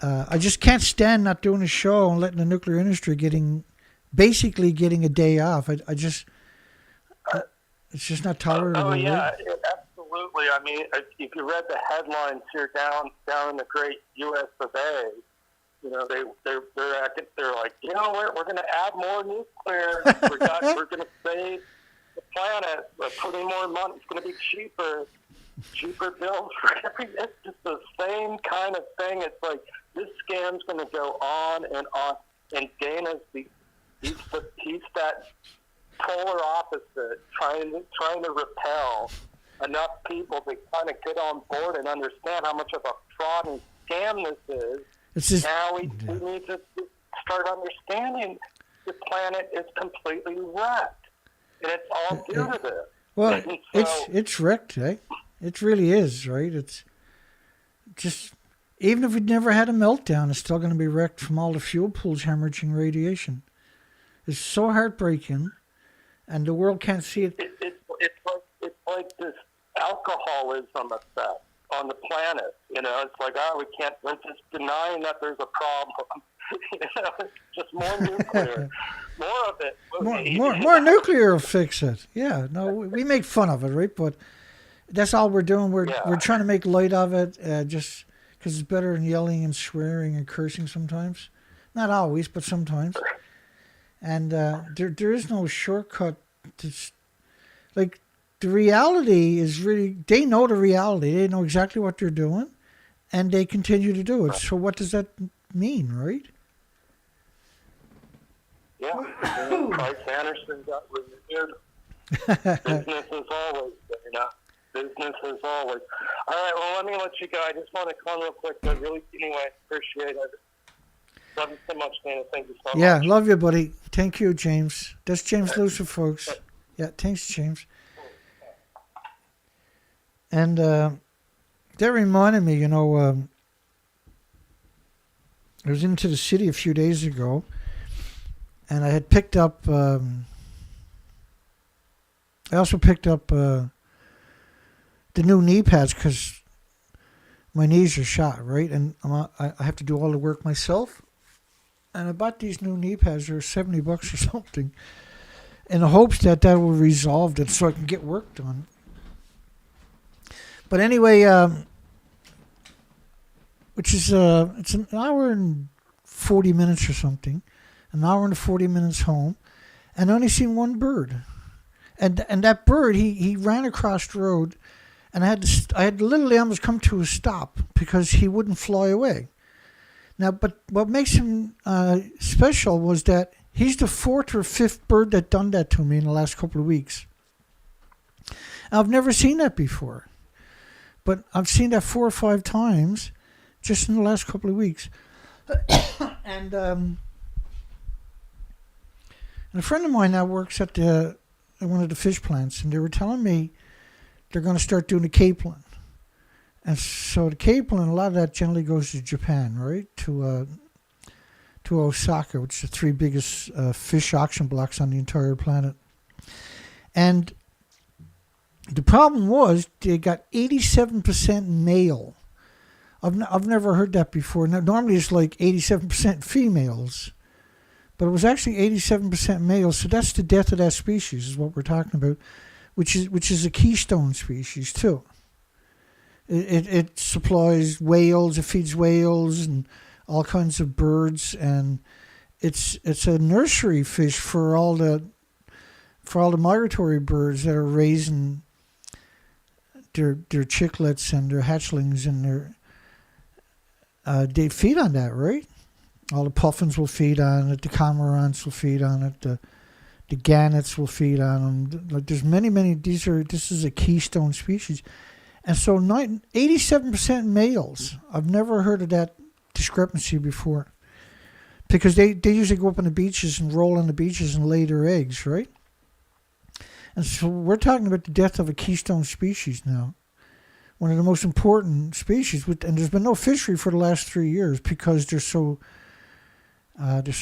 I just can't stand not doing a show and letting the nuclear industry basically getting a day off. I just it's just not tolerable. Oh yeah, absolutely. I mean, if you read the headlines here down in the great U.S. of A., you know, they're like, you know, we're going to add more nuclear. We're going to save the planet, putting more money. It's going to be cheaper bills for everything. It's just the same kind of thing. It's like this scam's going to go on, and Dana's he's that polar opposite, trying to repel enough people to kind of get on board and understand how much of a fraud and scam this is. It's just, now we need to start understanding the planet is completely wrecked, and it's all due to this. Well, so, it's wrecked, eh? It really is, right? It's just, even if we'd never had a meltdown, it's still going to be wrecked from all the fuel pools hemorrhaging radiation. It's so heartbreaking, and the world can't see it. It's like this alcoholism effect on the planet. You know, it's like, we can't, we're just denying that there's a problem. You know, it's just more nuclear. More of it. More nuclear will fix it. Yeah, no, we make fun of it, right? But that's all we're doing. We're trying to make light of it, just because it's better than yelling and swearing and cursing sometimes. Not always, but sometimes. And there is no shortcut. Like, the reality is really, they know the reality. They know exactly what they're doing, and they continue to do it. So what does that mean, right? Yeah. Price Anderson got renewed. Business as always, you know. Business as always. All right, well, let me let you go. I just want to come real quick. I really, anyway, appreciate it. Love you so much, Dana. Thank you so much. Yeah, love you, buddy. Thank you, James. That's James Lucer, folks. Yeah, thanks, James. And that reminded me, you know, I was into the city a few days ago, and I had picked up, I also picked up the new knee pads because my knees are shot, right? And I have to do all the work myself. And I bought these new knee pads. They're $70 or something, in the hopes that will resolve it so I can get work done. But anyway, which is it's an hour and 40 minutes or something, an hour and 40 minutes home, and I only seen one bird, and that bird he ran across the road, and I had to literally almost come to a stop because he wouldn't fly away. Now, but what makes him special was that he's the fourth or fifth bird that done that to me in the last couple of weeks. I've never seen that before. But I've seen that 4 or 5 times just in the last couple of weeks. And a friend of mine now works at one of the fish plants, and they were telling me they're going to start doing the capelin. And so the capelin, a lot of that generally goes to Japan, right? To Osaka, which is the 3 biggest fish auction blocks on the entire planet. And the problem was they got 87% male. I've never heard that before. Now, normally it's like 87% females, but it was actually 87% males. So that's the death of that species, is what we're talking about, which is a keystone species too. It supplies whales, it feeds whales and all kinds of birds, and it's a nursery fish for all the migratory birds that are raising their chicklets and their hatchlings, and they feed on that, right? All the puffins will feed on it, the cormorants will feed on it, the gannets will feed on them. Like, there's many. This is a keystone species, and so 87% males. I've never heard of that discrepancy before, because they usually go up on the beaches and roll on the beaches and lay their eggs, right? And so we're talking about the death of a keystone species now, one of the most important species. And there's been no fishery for the last 3 years because they're so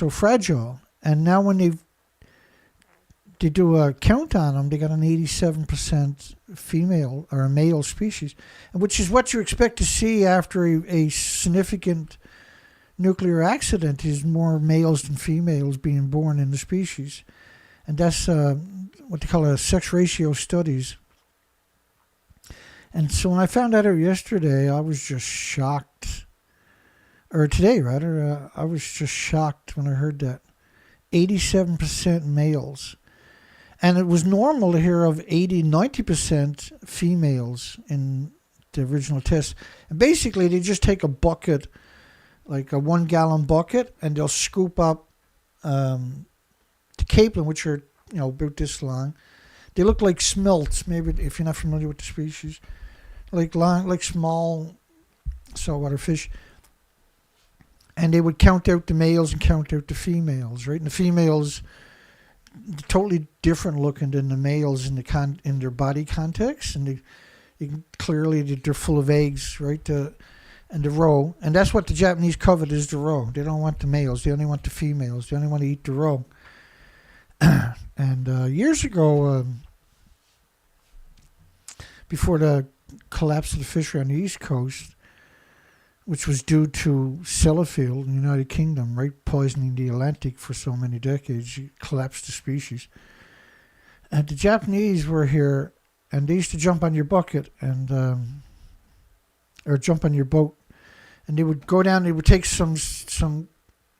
fragile. And now when they do a count on them, they got an 87% female or a male species, which is what you expect to see after a significant nuclear accident. Is more males than females being born in the species. And that's what they call sex ratio studies. And so when I found that out yesterday, I was just shocked. Or today, rather. I was just shocked when I heard that. 87% males. And it was normal to hear of 80, 90% females in the original test. And basically, they just take a bucket, like a 1 gallon bucket, and they'll scoop up the capelin, which are, about this long. They look like smelts, maybe if you're not familiar with the species. Like small saltwater fish. And they would count out the males and count out the females, right? And the females, totally different looking than the males in their body context, and they're full of eggs, right? And the roe, and that's what the Japanese covet is, the roe. They don't want the males; they only want the females. They only want to eat the roe. And years ago, before the collapse of the fishery on the East Coast, which was due to Sellafield in the United Kingdom, right, poisoning the Atlantic for so many decades, it collapsed the species. And the Japanese were here, and they used to jump on your bucket and or jump on your boat, and they would go down. They would take some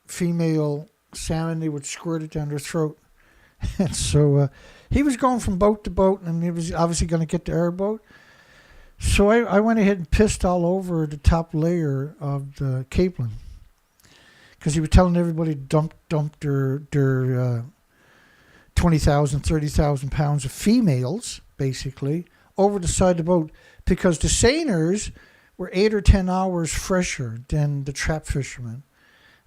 female salmon. They would squirt it down their throat. And so he was going from boat to boat, and he was obviously going to get the airboat. So I went ahead and pissed all over the top layer of the capelin, because he was telling everybody to dump their 20,000, 30,000 pounds of females, basically, over the side of the boat, because the seiners were 8 or 10 hours fresher than the trap fishermen.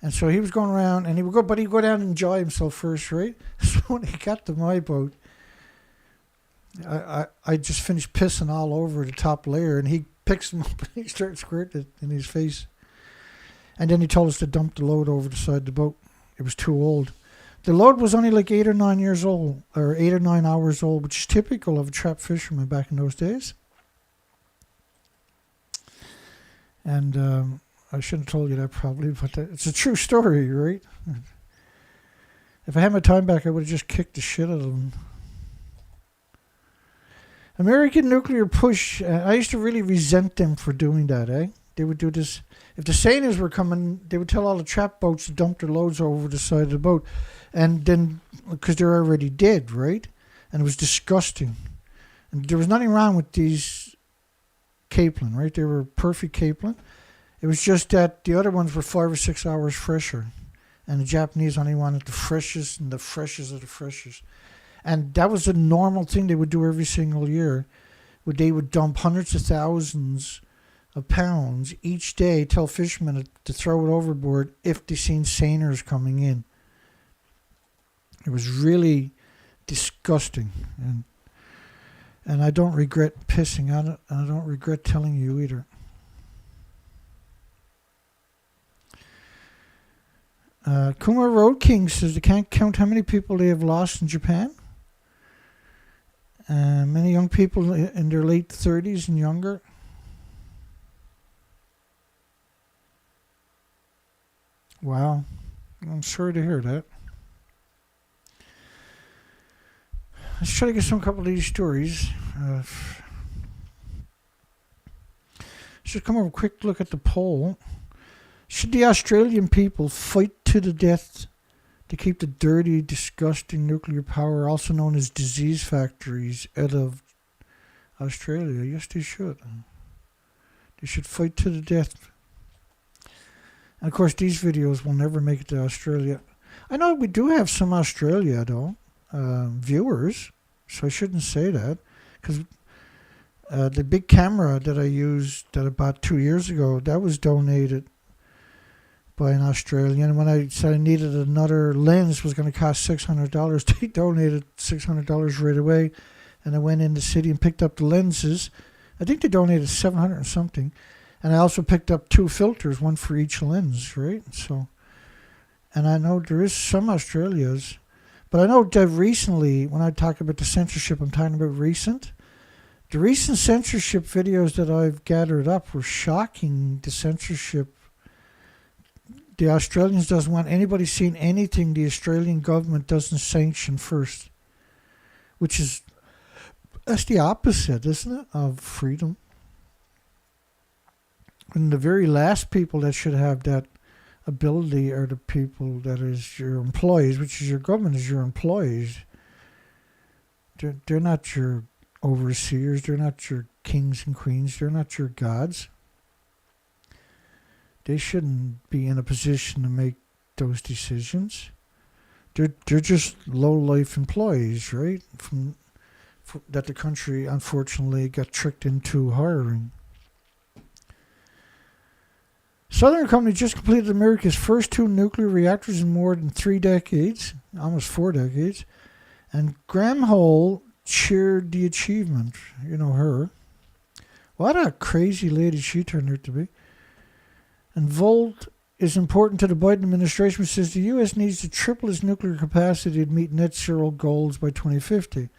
And so he was going around, and he'd go down and enjoy himself first, right? So when he got to my boat, I just finished pissing all over the top layer, and he picks them up and he starts squirting it in his face. And then he told us to dump the load over the side of the boat. It was too old. The load was only like 8 or 9 years old, or 8 or 9 hours old, which is typical of a trap fisherman back in those days. And I shouldn't have told you that probably, but it's a true story, right? If I had my time back, I would have just kicked the shit out of them. American nuclear push, I used to really resent them for doing that, eh? They would do this. If the sailors were coming, they would tell all the trap boats to dump their loads over the side of the boat. And then, because they're already dead, right? And it was disgusting. And there was nothing wrong with these capelin, right? They were perfect capelin. It was just that the other ones were 5 or 6 hours fresher. And the Japanese only wanted the freshest and the freshest of the freshest. And that was a normal thing they would do every single year. They would dump hundreds of thousands of pounds each day, tell fishermen to throw it overboard if they seen seiners coming in. It was really disgusting. And I don't regret pissing on it, and I don't regret telling you either. Kumar Road King says they can't count how many people they have lost in Japan. Many young people in their late 30s and younger. Wow. I'm sorry to hear that. Let's try to get some couple of these stories. Should come over a quick look at the poll. Should the Australian people fight to the death to keep the dirty, disgusting nuclear power, also known as disease factories, out of Australia? Yes, they should. They should fight to the death. And of course, these videos will never make it to Australia. I know we do have some Australia, though, viewers, so I shouldn't say that, because the big camera that I used that I bought 2 years ago, that was donated by an Australian. When I said I needed another lens, was going to cost $600, they donated $600 right away, and I went in the city and picked up the lenses. I think they donated $700 and something, and I also picked up 2 filters, one for each lens, right? So, and I know there is some Australias, but I know that recently, when I talk about the censorship, I'm talking about recent. The recent censorship videos that I've gathered up were shocking. The censorship. The Australians doesn't want anybody seeing anything the Australian government doesn't sanction first. Which is, that's the opposite, isn't it, of freedom? And the very last people that should have that ability are the people that is your employees, which is your government is your employees. They're not your overseers. They're not your kings and queens. They're not your gods. They shouldn't be in a position to make those decisions. They're just low-life employees, right? That the country, unfortunately, got tricked into hiring. Southern Company just completed America's first 2 nuclear reactors in more than 3 decades, almost 4 decades. And Graham Hole cheered the achievement. You know her. What a crazy lady she turned out to be. And Volt is important to the Biden administration, which says the U.S. needs to triple its nuclear capacity to meet net zero goals by 2050. It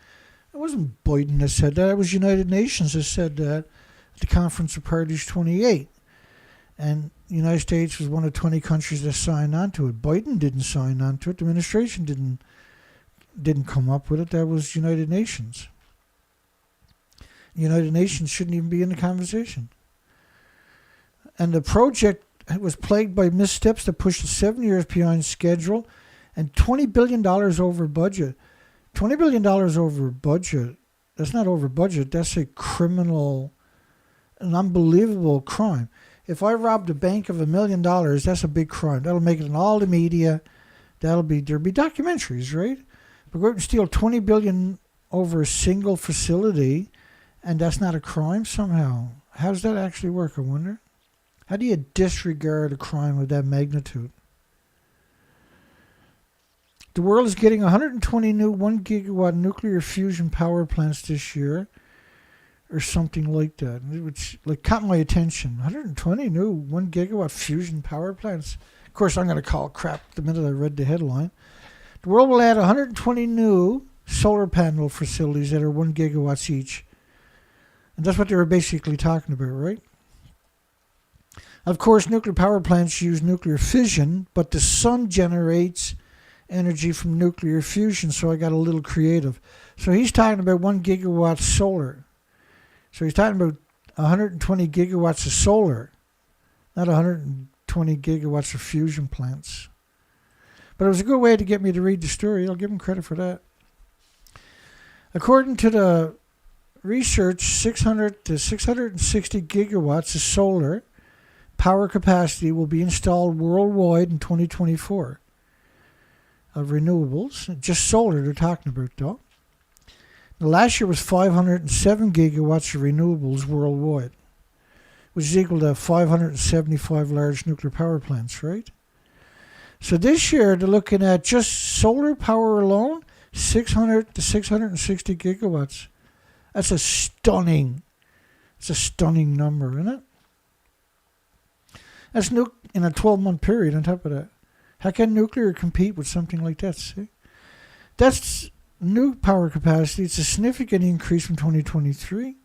wasn't Biden that said that. It was United Nations that said that at the Conference of Parties 28. And the United States was one of 20 countries that signed on to it. Biden didn't sign on to it. The administration didn't come up with it. That was United Nations. The United Nations shouldn't even be in the conversation. And the project was plagued by missteps that pushed it 7 years behind schedule and $20 billion over budget. $20 billion over budget, that's not over budget, that's a criminal, an unbelievable crime. If I robbed a bank of $1 million, that's a big crime. That'll make it in all the media. There'll be documentaries, right? But go out and steal $20 billion over a single facility, and that's not a crime somehow. How does that actually work, I wonder? How do you disregard a crime of that magnitude? The world is getting 120 new 1 gigawatt nuclear fusion power plants this year, or something like that, which caught my attention. 120 new 1 gigawatt fusion power plants. Of course, I'm going to call crap the minute I read the headline. The world will add 120 new solar panel facilities that are 1 gigawatts each. And that's what they were basically talking about, right? Of course, nuclear power plants use nuclear fission, but the sun generates energy from nuclear fusion, so I got a little creative. So he's talking about 1 gigawatt solar. So he's talking about 120 gigawatts of solar, not 120 gigawatts of fusion plants. But it was a good way to get me to read the story. I'll give him credit for that. According to the research, 600 to 660 gigawatts of solar power capacity will be installed worldwide in 2024 of renewables. Just solar they're talking about, though. Now, last year was 507 gigawatts of renewables worldwide, which is equal to 575 large nuclear power plants, right? So this year they're looking at just solar power alone, 600 to 660 gigawatts. That's a stunning number, isn't it? That's nuke in a 12-month period on top of that. How can nuclear compete with something like that, see? That's nuke power capacity. It's a significant increase from 2023,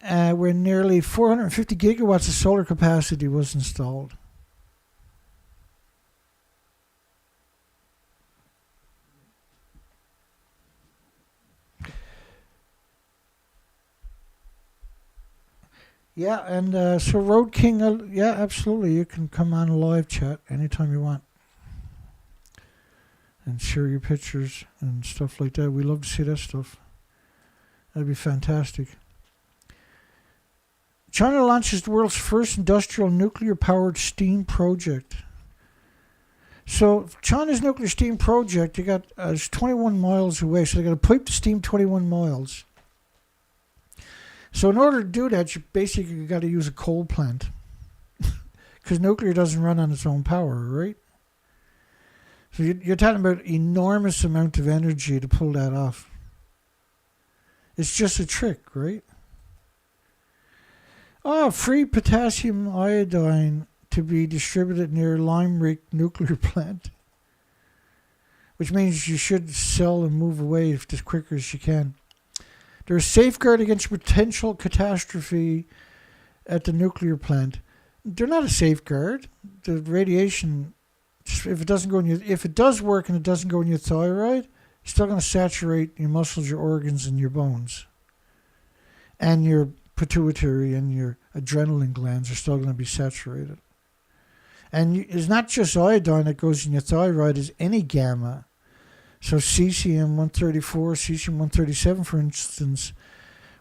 where nearly 450 gigawatts of solar capacity was installed. Yeah, and so Road King, yeah, absolutely. You can come on a live chat anytime you want and share your pictures and stuff like that. We love to see that stuff. That'd be fantastic. China launches the world's first industrial nuclear-powered steam project. So China's nuclear steam project, it's 21 miles away, so they got to pipe the steam 21 miles. So in order to do that, you basically got to use a coal plant because nuclear doesn't run on its own power, right? So you're talking about enormous amount of energy to pull that off. It's just a trick, right? Oh, free potassium iodine to be distributed near Limerick nuclear plant, which means you should sell and move away as quicker as you can. There's a safeguard against potential catastrophe at the nuclear plant. They're not a safeguard. The radiation, if it doesn't go in if it does work and it doesn't go in your thyroid, it's still going to saturate your muscles, your organs, and your bones. And your pituitary and your adrenaline glands are still going to be saturated. And it's not just iodine that goes in your thyroid, it's any gamma. So cesium-134, cesium-137, for instance,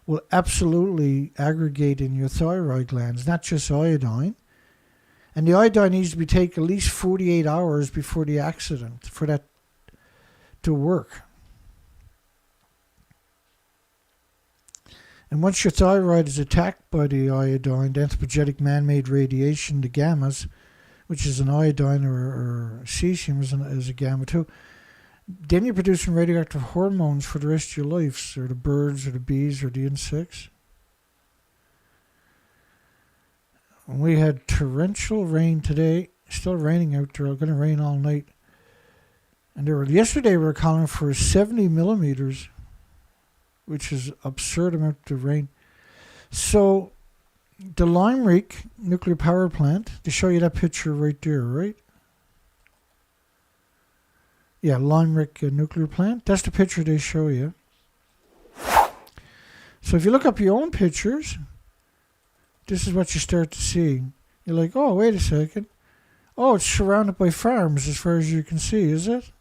will absolutely aggregate in your thyroid glands, not just iodine. And the iodine needs to be taken at least 48 hours before the accident for that to work. And once your thyroid is attacked by the iodine, the anthropogenic man-made radiation, the gammas, which is an iodine or cesium is a gamma too, then you're producing radioactive hormones for the rest of your life, or the birds or the bees or the insects. And we had torrential rain today, still raining out there, going to rain all night. And yesterday we were calling for 70 millimeters, which is absurd amount of rain. So the Limerick nuclear power plant, to show you that picture right there, right? Yeah, Limerick nuclear plant. That's the picture they show you. So if you look up your own pictures, this is what you start to see. You're like, oh, wait a second. Oh, it's surrounded by farms as far as you can see, is it?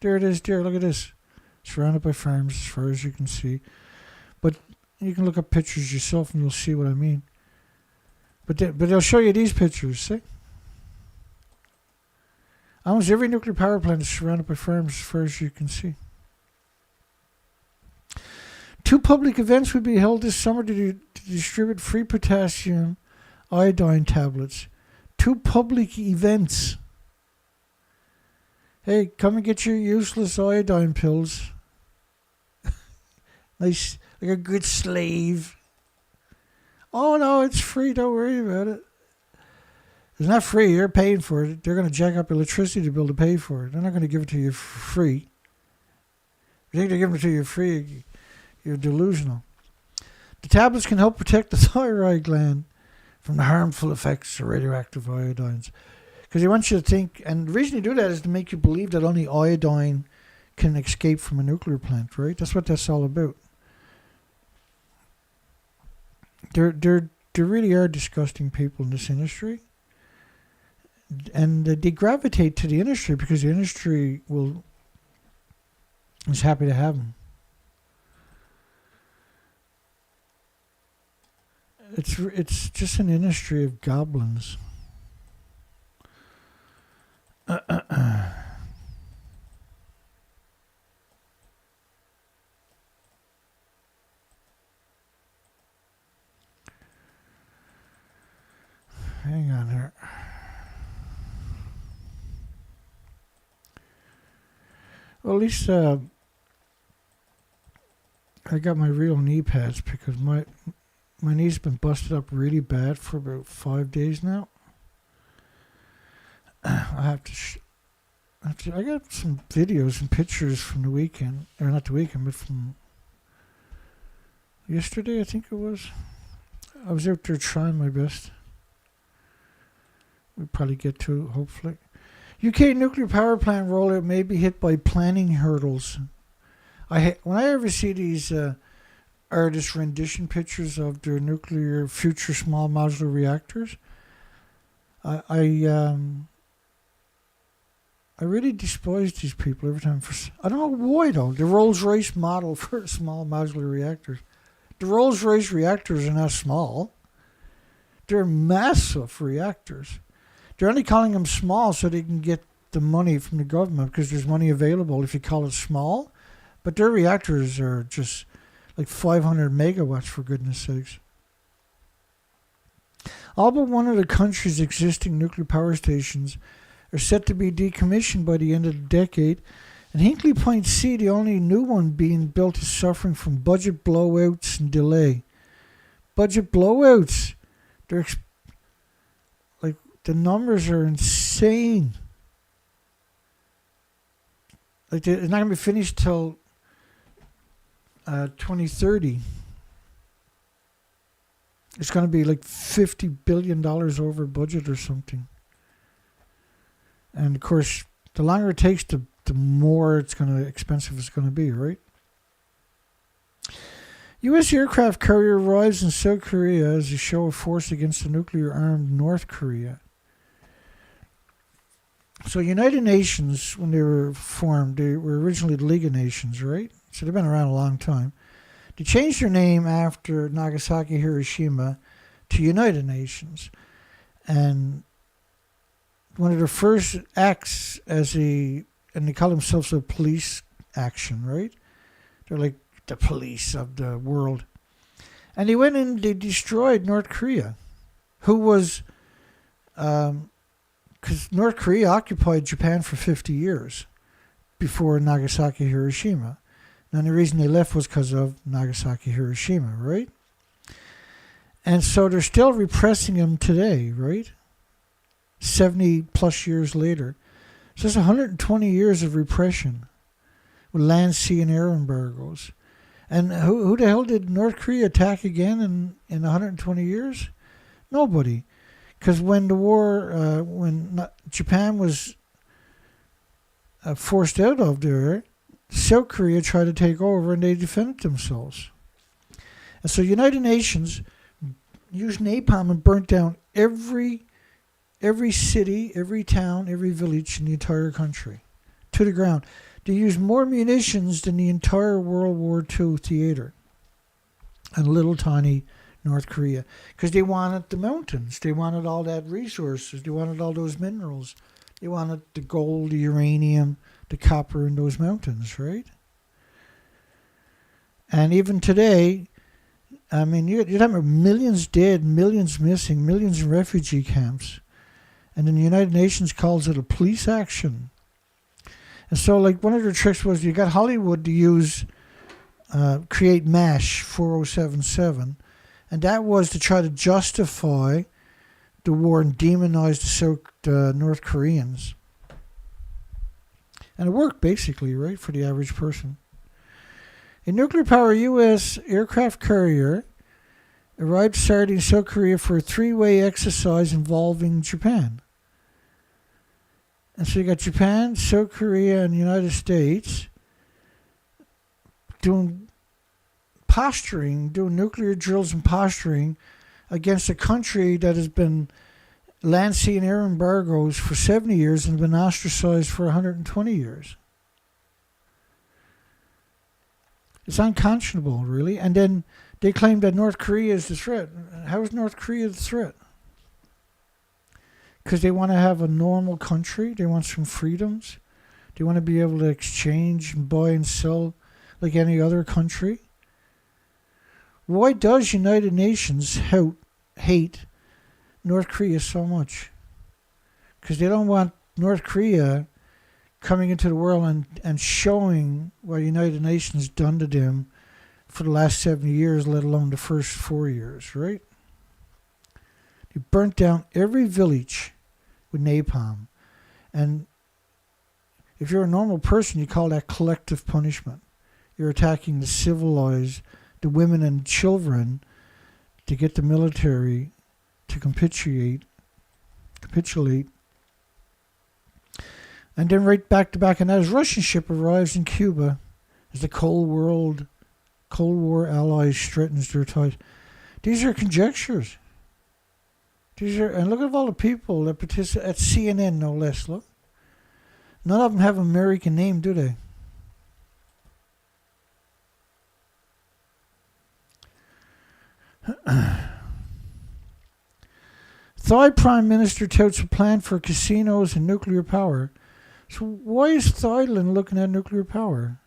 There it is, there. Look at this. Surrounded by farms as far as you can see. But you can look up pictures yourself and you'll see what I mean. But they'll show you these pictures, see? Almost every nuclear power plant is surrounded by farms as far as you can see. 2 public events will be held this summer to distribute free potassium iodine tablets. 2 public events. Hey, come and get your useless iodine pills. Nice, like a good slave. Oh no, it's free, don't worry about it. It's not free, you're paying for it. They're going to jack up electricity bill to pay for it. They're not going to give it to you for free. If you think they're giving it to you free, you're delusional. The tablets can help protect the thyroid gland from the harmful effects of radioactive iodines. Because he wants you to think, and the reason you do that is to make you believe that only iodine can escape from a nuclear plant, right? That's what that's all about. There really are disgusting people in this industry. And they gravitate to the industry because the industry is happy to have them. It's just an industry of goblins. Hang on here. Well, at least I got my real knee pads because my knee's been busted up really bad for about 5 days now. I got some videos and pictures from the weekend, or not the weekend, but from yesterday, I think it was. I was out there trying my best. We'll probably get to it, hopefully. UK nuclear power plant rollout may be hit by planning hurdles. When I ever see these artist rendition pictures of their nuclear future small modular reactors, I really despise these people every time. I don't know why though. The Rolls-Royce model for small modular reactors. The Rolls-Royce reactors are not small. They're massive reactors. They're only calling them small so they can get the money from the government because there's money available if you call it small. But their reactors are just like 500 megawatts, for goodness sakes. All but one of the country's existing nuclear power stations are set to be decommissioned by the end of the decade. And Hinkley Point C, the only new one being built, is suffering from budget blowouts and delay. Budget blowouts. The numbers are insane. Like it's not going to be finished till 2030. It's going to be like $50 billion over budget or something. And of course, the longer it takes, the more expensive it's going to be, right? U.S. aircraft carrier arrives in South Korea as a show of force against the nuclear-armed North Korea. So United Nations, when they were formed, they were originally the League of Nations, right? So they've been around a long time. They changed their name after Nagasaki, Hiroshima to United Nations. And one of their first acts and they call themselves a police action, right? They're like the police of the world. And they went in, they destroyed North Korea, who was, because North Korea occupied Japan for 50 years before Nagasaki, Hiroshima. And the reason they left was because of Nagasaki, Hiroshima, right? And so they're still repressing them today, right? 70 plus years later. So that's 120 years of repression with land, sea, and air embargoes. And who the hell did North Korea attack again in 120 years? Nobody. Because when the war, when Japan was forced out of there, South Korea tried to take over and they defended themselves. And so United Nations used napalm and burnt down every city, every town, every village in the entire country to the ground. They used more munitions than the entire World War II theater and little tiny North Korea, because they wanted the mountains. They wanted all that resources. They wanted all those minerals. They wanted the gold, the uranium, the copper in those mountains, right? And even today, I mean, you're talking about millions dead, millions missing, millions in refugee camps. And then the United Nations calls it a police action. And so, like, one of their tricks was you got Hollywood to use, create MASH 4077, and that was to try to justify the war and demonize the North Koreans. And it worked, basically, right, for the average person. A nuclear-powered U.S. aircraft carrier arrived Saturday in South Korea for a three-way exercise involving Japan. And so you got Japan, South Korea, and the United States doing posturing, doing nuclear drills and posturing against a country that has been land, sea, and air embargoes for 70 years and been ostracized for 120 years. It's unconscionable, really. And then they claim that North Korea is the threat. How is North Korea the threat? Because they want to have a normal country. They want some freedoms. They want to be able to exchange and buy and sell like any other country. Why does United Nations hate North Korea so much? Because they don't want North Korea coming into the world and showing what United Nations done to them for the last 70 years, let alone the first 4 years, right? They burnt down every village with napalm. And if you're a normal person, you call that collective punishment. You're attacking the civilized, the women and children, to get the military to capitulate. And then right back to back, and as Russian ship arrives in Cuba, as the Cold War allies threatens their ties. These are conjectures. And look at all the people that participate at CNN, no less. Look, none of them have an American name, do they? Thai Prime Minister touts a plan for casinos and nuclear power. So why is Thailand looking at nuclear power?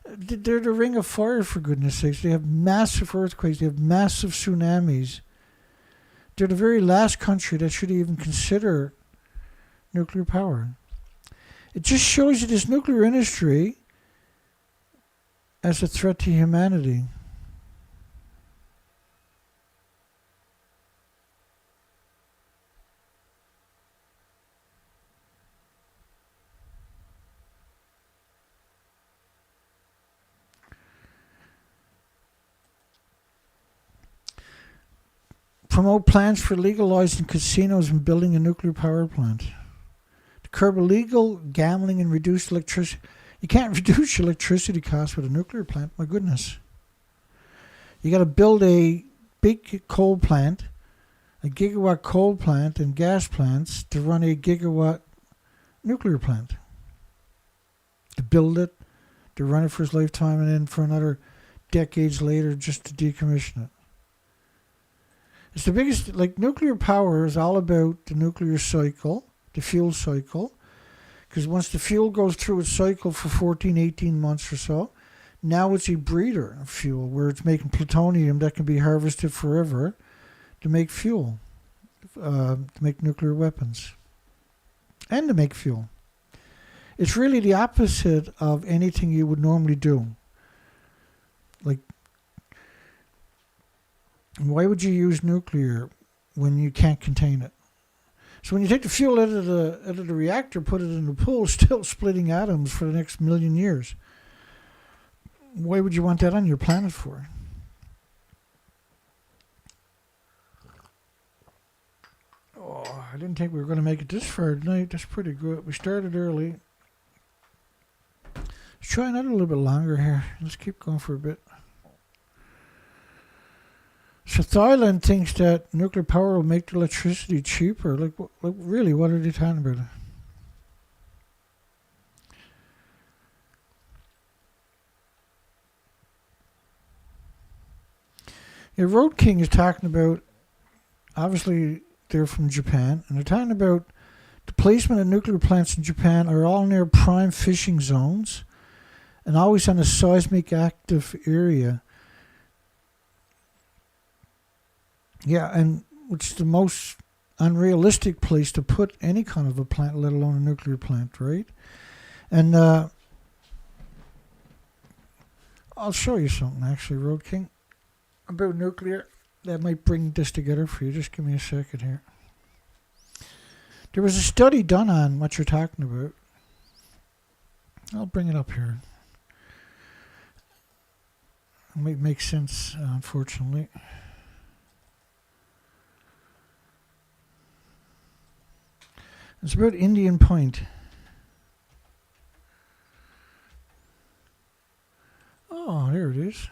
They're the ring of fire, for goodness sakes. They have massive earthquakes. They have massive tsunamis. They're the very last country that should even consider nuclear power. It just shows you this nuclear industry as a threat to humanity. Promote plans for legalizing casinos and building a nuclear power plant. To curb illegal gambling and reduce electricity. You can't reduce electricity costs with a nuclear plant, my goodness. You got to build a big coal plant, a gigawatt coal plant and gas plants to run a gigawatt nuclear plant. To build it, to run it for its lifetime, and then for another decades later just to decommission it. It's the biggest, like nuclear power is all about the nuclear cycle, the fuel cycle, because once the fuel goes through its cycle for 14, 18 months or so, now it's a breeder of fuel where it's making plutonium that can be harvested forever to make fuel, to make nuclear weapons, and to make fuel. It's really the opposite of anything you would normally do. Like, why would you use nuclear when you can't contain it? So when you take the fuel out of the reactor, put it in the pool, it's still splitting atoms for the next million years. Why would you want that on your planet for? Oh, I didn't think we were going to make it this far tonight. That's pretty good. We started early. Let's try another little bit longer here. Let's keep going for a bit. So Thailand thinks that nuclear power will make the electricity cheaper. Like really, what are they talking about? Yeah, Road King is talking about, obviously they're from Japan, and they're talking about the placement of nuclear plants in Japan are all near prime fishing zones and always on a seismic active area. Yeah, and it's the most unrealistic place to put any kind of a plant, let alone a nuclear plant, right? And I'll show you something, actually, Road King, about nuclear that might bring this together for you. Just give me a second here. There was a study done on what you're talking about. I'll bring it up here. It might make sense, unfortunately. It's about Indian Point. Oh, there it is.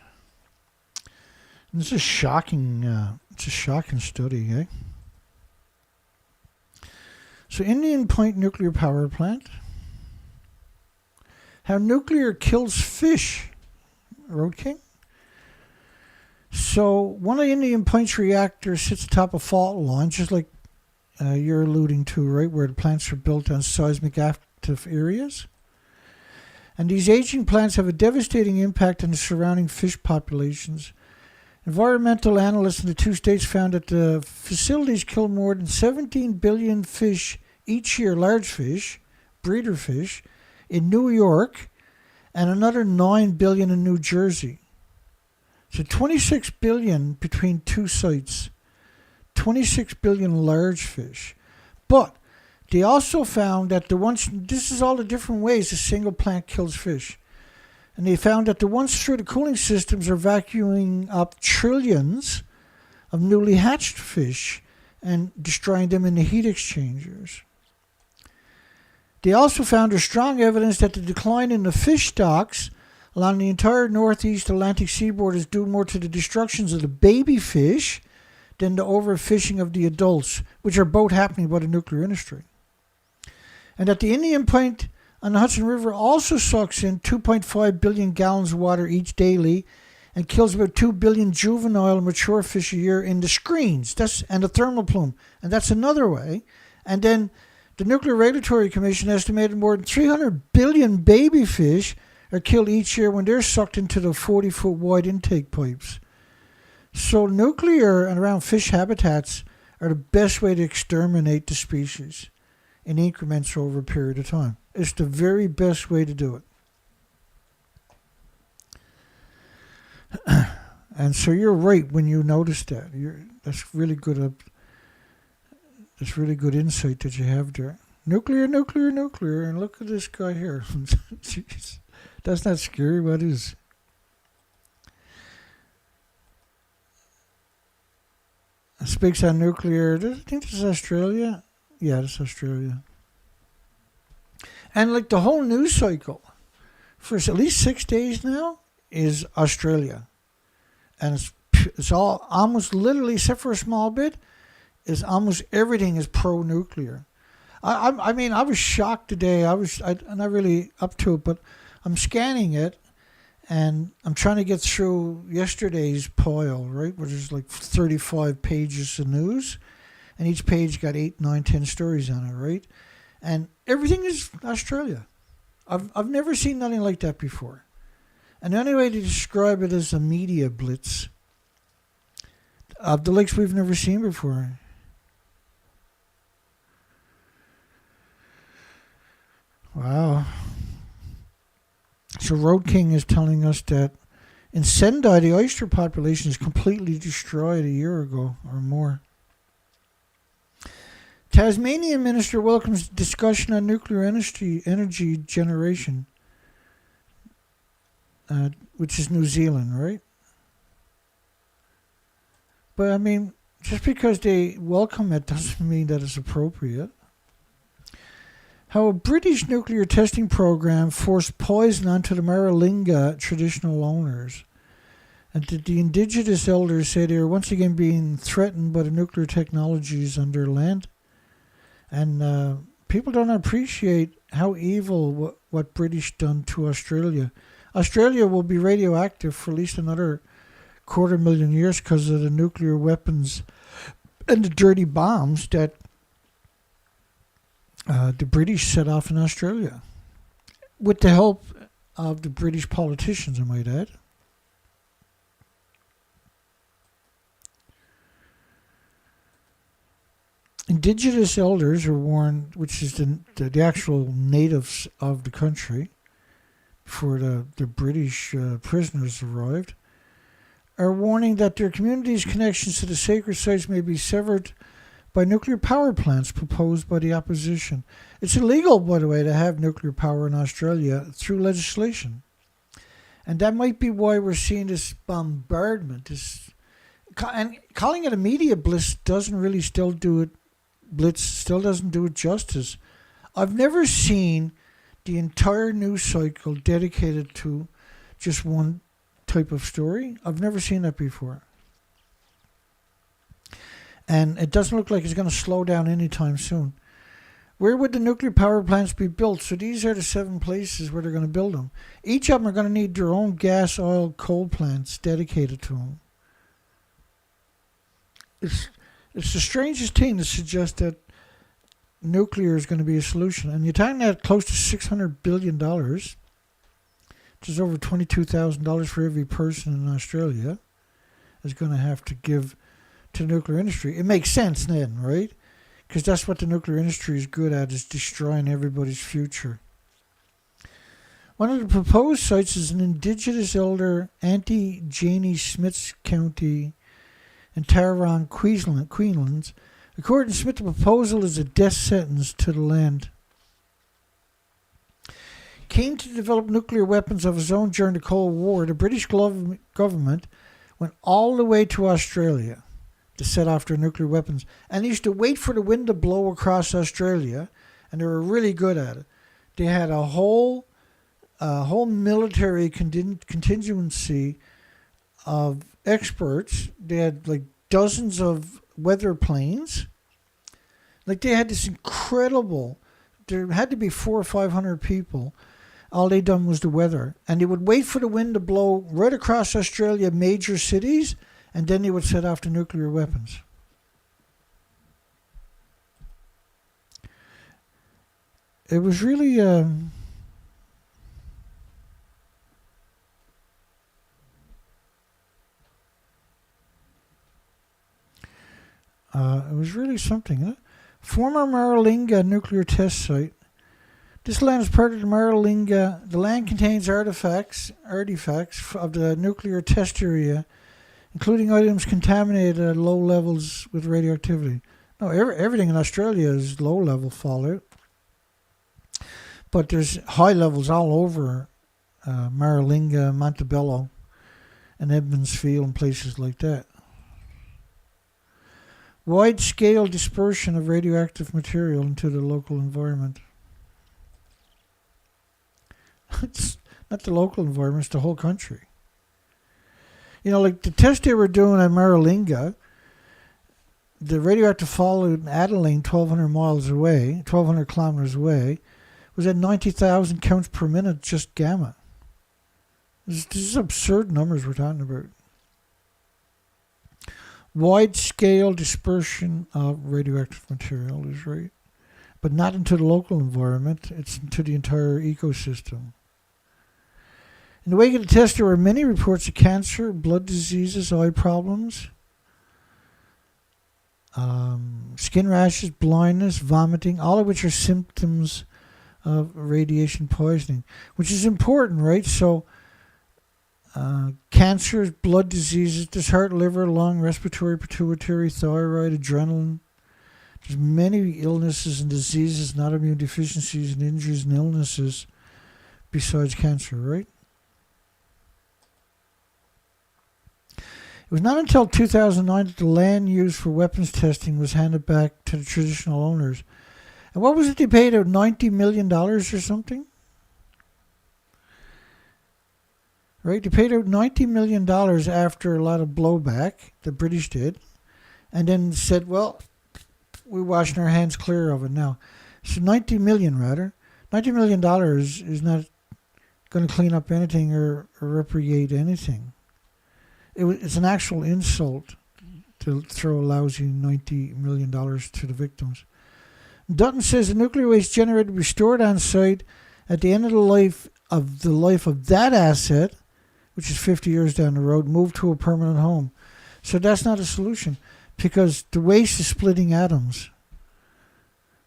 And this is shocking. It's a shocking study, eh? So, Indian Point nuclear power plant. How nuclear kills fish. Road King. So, one of Indian Point's reactors sits atop a fault line, just like you're alluding to, right, where the plants are built on seismic active areas. And these aging plants have a devastating impact on the surrounding fish populations. Environmental analysts in the two states found that the facilities kill more than 17 billion fish each year, large fish, breeder fish, in New York, and another 9 billion in New Jersey. So 26 billion between two sites. 26 billion large fish. But they also found that this is all the different ways a single plant kills fish. And they found that the ones through the cooling systems are vacuuming up trillions of newly hatched fish and destroying them in the heat exchangers. They also found there's strong evidence that the decline in the fish stocks along the entire northeast Atlantic seaboard is due more to the destructions of the baby fish than the overfishing of the adults, which are both happening by the nuclear industry. And that the Indian Point on the Hudson River also sucks in 2.5 billion gallons of water each daily and kills about 2 billion juvenile and mature fish a year in the screens. And the thermal plume. And that's another way. And then the Nuclear Regulatory Commission estimated more than 300 billion baby fish are killed each year when they're sucked into the 40-foot wide intake pipes. So nuclear and around fish habitats are the best way to exterminate the species in increments over a period of time. It's the very best way to do it. And so you're right when you notice that. That's really good. That's really good insight that you have there. Nuclear, nuclear, nuclear, and look at this guy here. Jeez, that's not scary. What is? Speaks on nuclear. I think this is Australia. Yeah, this is Australia. And like the whole news cycle for at least 6 days now is Australia. And it's all almost literally, except for a small bit, is almost everything is pro-nuclear. I mean, I was shocked today. I'm not really up to it, but I'm scanning it, and I'm trying to get through yesterday's pile, right, where there's like 35 pages of news, and each page got 8, 9, 10 stories on it, right? And everything is Australia. I've never seen nothing like that before. And the only way to describe it is a media blitz of the likes we've never seen before. Wow. So Road King is telling us that in Sendai, the oyster population is completely destroyed a year ago or more. Tasmanian minister welcomes discussion on nuclear energy generation, which is New Zealand, right? But I mean, just because they welcome it doesn't mean that it's appropriate. How a British nuclear testing program forced poison onto the Maralinga traditional owners. And the indigenous elders say they are once again being threatened by the nuclear technologies on their land. And people don't appreciate how evil what British done to Australia. Australia will be radioactive for at least another 250,000 years because of the nuclear weapons and the dirty bombs that the British set off in Australia, with the help of the British politicians, I might add. Indigenous elders are warned, which is the actual natives of the country, before the British prisoners arrived, are warning that their community's connections to the sacred sites may be severed by nuclear power plants proposed by the opposition. It's illegal, by the way, to have nuclear power in Australia through legislation. And that might be why we're seeing this bombardment. And calling it a media blitz doesn't really still do it justice. I've never seen the entire news cycle dedicated to just one type of story. I've never seen that before. And it doesn't look like it's going to slow down anytime soon. Where would the nuclear power plants be built? So these are the 7 places where they're going to build them. Each of them are going to need their own gas, oil, coal plants dedicated to them. It's the strangest thing to suggest that nuclear is going to be a solution. And you're talking about close to $600 billion, which is over $22,000 for every person in Australia, is going to have to give to the nuclear industry. It makes sense then, right? Because that's what the nuclear industry is good at, is destroying everybody's future. One of the proposed sites is an indigenous elder, Auntie Janie Smith's County in Tyrone, Queensland. According to Smith, the proposal is a death sentence to the land. Keen to develop nuclear weapons of his own during the Cold War, the British government went all the way to Australia to set off their nuclear weapons. And they used to wait for the wind to blow across Australia, and they were really good at it. They had a whole military contingency of experts. They had like dozens of weather planes. Like they had this incredible, there had to be 400 or 500 people. All they done was the weather. And they would wait for the wind to blow right across Australia, major cities, and then they would set off the nuclear weapons. It was really it was really something. Former Maralinga nuclear test site. This land is part of the Maralinga. The land contains artifacts of the nuclear test area, including items contaminated at low levels with radioactivity. No, everything in Australia is low-level fallout. But there's high levels all over Maralinga, Montebello, and Edmondsfield and places like that. Wide-scale dispersion of radioactive material into the local environment. It's not the local environment, it's the whole country. You know, like the test they were doing at Maralinga, the radioactive fallout in Adelaide, 1,200 kilometers away, was at 90,000 counts per minute, just gamma. This is absurd numbers we're talking about. Wide-scale dispersion of radioactive material is right, but not into the local environment. It's into the entire ecosystem. In the wake of the test, there were many reports of cancer, blood diseases, eye problems, skin rashes, blindness, vomiting, all of which are symptoms of radiation poisoning, which is important, right? So cancers, blood diseases, there's heart, liver, lung, respiratory, pituitary, thyroid, adrenaline. There's many illnesses and diseases, and autoimmune deficiencies and injuries and illnesses besides cancer, right? It was not until 2009 that the land used for weapons testing was handed back to the traditional owners. And what was it they paid out, $90 million or something? Right? They paid out $90 million after a lot of blowback, the British did, and then said, well, we're washing our hands clear of it now. So $90 million is not going to clean up anything or repatriate anything. It's an actual insult to throw a lousy $90 million to the victims. Dutton says the nuclear waste generated will be stored on site at the end of the life of that asset, which is 50 years down the road, moved to a permanent home. So that's not a solution, because the waste is splitting atoms.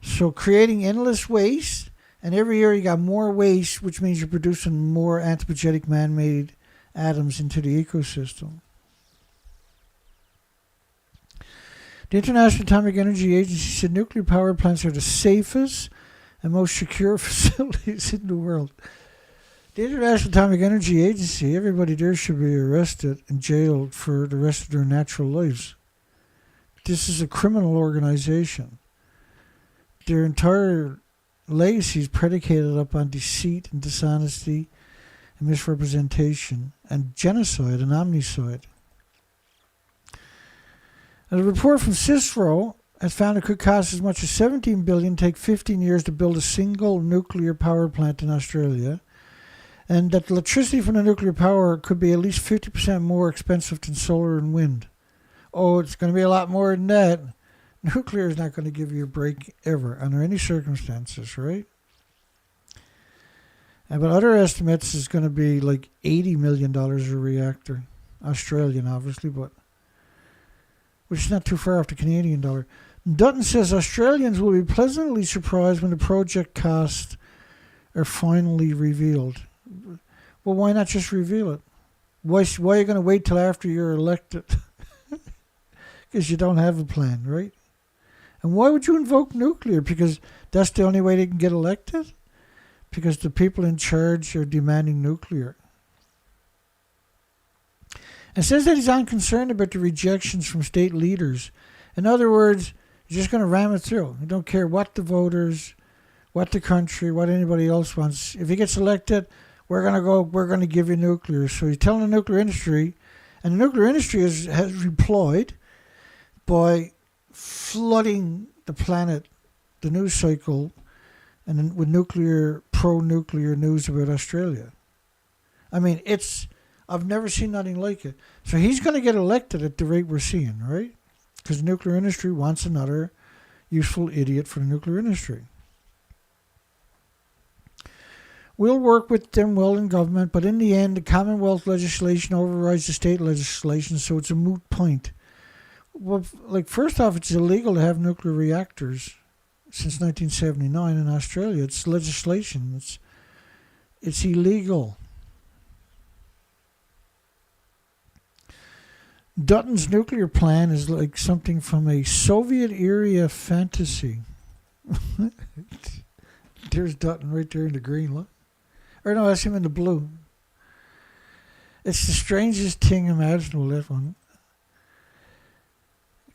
So creating endless waste, and every year you got more waste, which means you're producing more anthropogenic man-made atoms into the ecosystem. The International Atomic Energy Agency said nuclear power plants are the safest and most secure facilities in the world. The International Atomic Energy Agency, everybody there should be arrested and jailed for the rest of their natural lives. This is a criminal organization. Their entire legacy is predicated upon deceit and dishonesty and misrepresentation and genocide and omnicide. And a report from CISRO has found it could cost as much as $17 billion, take 15 years to build a single nuclear power plant in Australia, and that the electricity from the nuclear power could be at least 50% more expensive than solar and wind. Oh, it's going to be a lot more than that. Nuclear is not going to give you a break ever, under any circumstances, right? But other estimates is going to be like $80 million a reactor. Australian, obviously, but which is not too far off the Canadian dollar. Dutton says Australians will be pleasantly surprised when the project costs are finally revealed. Well, why not just reveal it? Why are you going to wait till after you're elected? Because you don't have a plan, right? And why would you invoke nuclear? Because that's the only way they can get elected? Because the people in charge are demanding nuclear. And says that he's unconcerned about the rejections from state leaders. In other words, you're just going to ram it through. You don't care what the voters, what the country, what anybody else wants. If he gets elected, we're going to give you nuclear. So he's telling the nuclear industry, and the nuclear industry has replied by flooding the planet, the news cycle, and then with pro-nuclear news about Australia. I mean, I've never seen nothing like it. So he's going to get elected at the rate we're seeing, right? Because the nuclear industry wants another useful idiot for the nuclear industry. We'll work with them well in government, but in the end, the Commonwealth legislation overrides the state legislation, so it's a moot point. Well, first off, it's illegal to have nuclear reactors since 1979 in Australia. It's legislation. It's illegal. Dutton's nuclear plan is like something from a Soviet-era fantasy. There's Dutton right there in the green, look. Or no, that's him in the blue. It's the strangest thing imaginable, that one.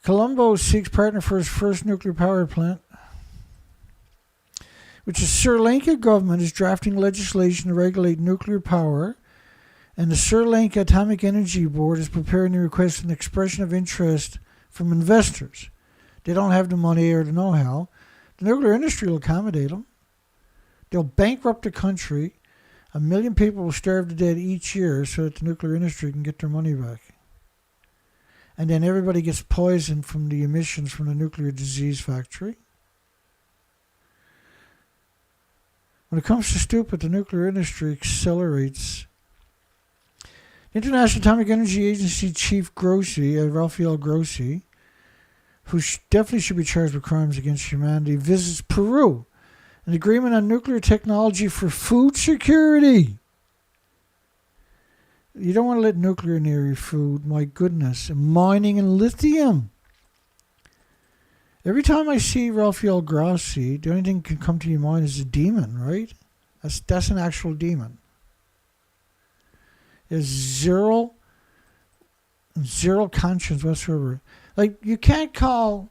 Colombo seeks partner for his first nuclear power plant, which the Sri Lanka government is drafting legislation to regulate nuclear power, and the Sri Lanka Atomic Energy Board is preparing to request an expression of interest from investors. They don't have the money or the know-how. The nuclear industry will accommodate them. They'll bankrupt the country. 1 million people will starve to death each year so that the nuclear industry can get their money back. And then everybody gets poisoned from the emissions from the nuclear disease factory. When it comes to stupid, the nuclear industry accelerates. The International Atomic Energy Agency Chief Grossi, Rafael Grossi, who definitely should be charged with crimes against humanity, visits Peru. An agreement on nuclear technology for food security. You don't want to let nuclear near your food, my goodness. Mining and lithium. Every time I see Rafael Grossi, the only thing that can come to your mind is a demon, right? That's an actual demon. There's zero conscience whatsoever. Like, you can't call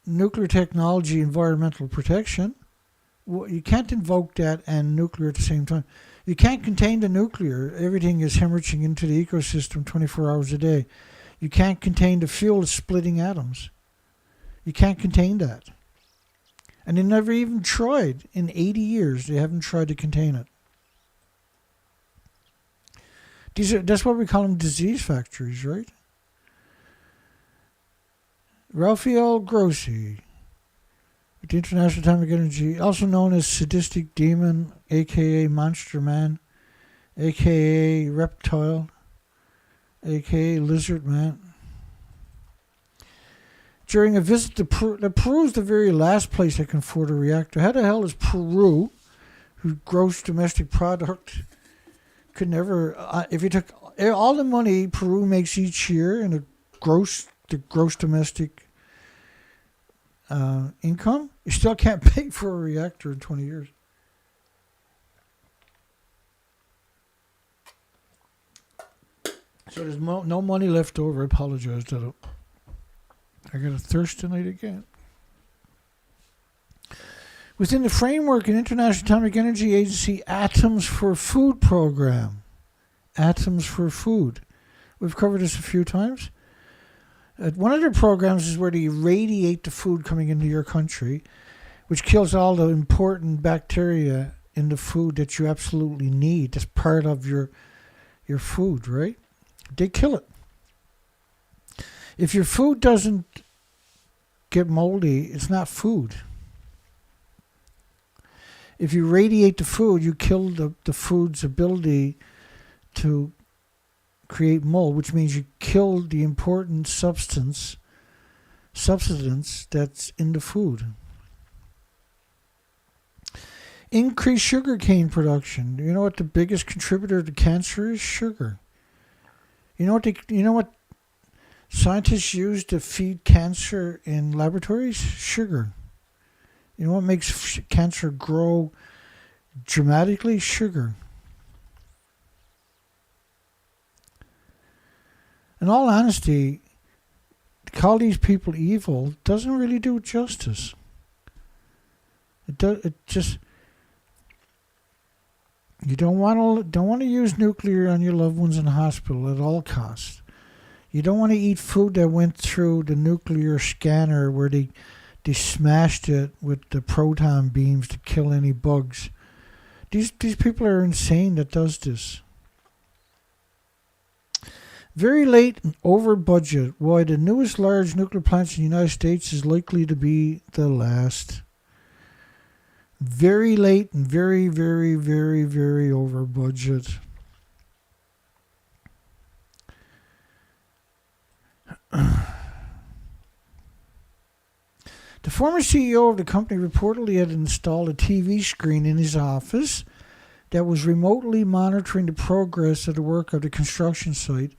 nuclear technology environmental protection. You can't invoke that and nuclear at the same time. You can't contain the nuclear. Everything is hemorrhaging into the ecosystem 24 hours a day. You can't contain the fuel splitting atoms. You can't contain that. And they never even tried. In 80 years, they haven't tried to contain it. That's what we call them, disease factories, right? Rafael Grossi, the International Atomic Energy, also known as Sadistic Demon, a.k.a. Monster Man, a.k.a. Reptile, a.k.a. Lizard Man. During a visit to Peru, Peru's the very last place that can afford a reactor. How the hell is Peru, whose gross domestic product could never, if you took all the money Peru makes each year in the gross domestic income, you still can't pay for a reactor in 20 years. So there's no money left over. I apologize. I got a thirst tonight again. Within the framework of International Atomic Energy Agency Atoms for Food program. Atoms for Food. We've covered this a few times. One of their programs is where they irradiate the food coming into your country, which kills all the important bacteria in the food that you absolutely need. That's part of your food, right? They kill it. If your food doesn't get moldy, it's not food. If you radiate the food, you kill the food's ability to create mold, which means you kill the important substance that's in the food. Increased sugarcane production. You know what the biggest contributor to cancer is? Sugar. You know what scientists use to feed cancer in laboratories? Sugar. You know what makes cancer grow dramatically? Sugar. In all honesty, to call these people evil doesn't really do justice. It just, you don't want to use nuclear on your loved ones in the hospital at all costs. You don't want to eat food that went through the nuclear scanner where they smashed it with the proton beams to kill any bugs. These people are insane that does this. Very late and over budget. Why the newest large nuclear plants in the United States is likely to be the last. Very late and very, very, very, very over budget. The former CEO of the company reportedly had installed a TV screen in his office that was remotely monitoring the progress of the work of the construction site.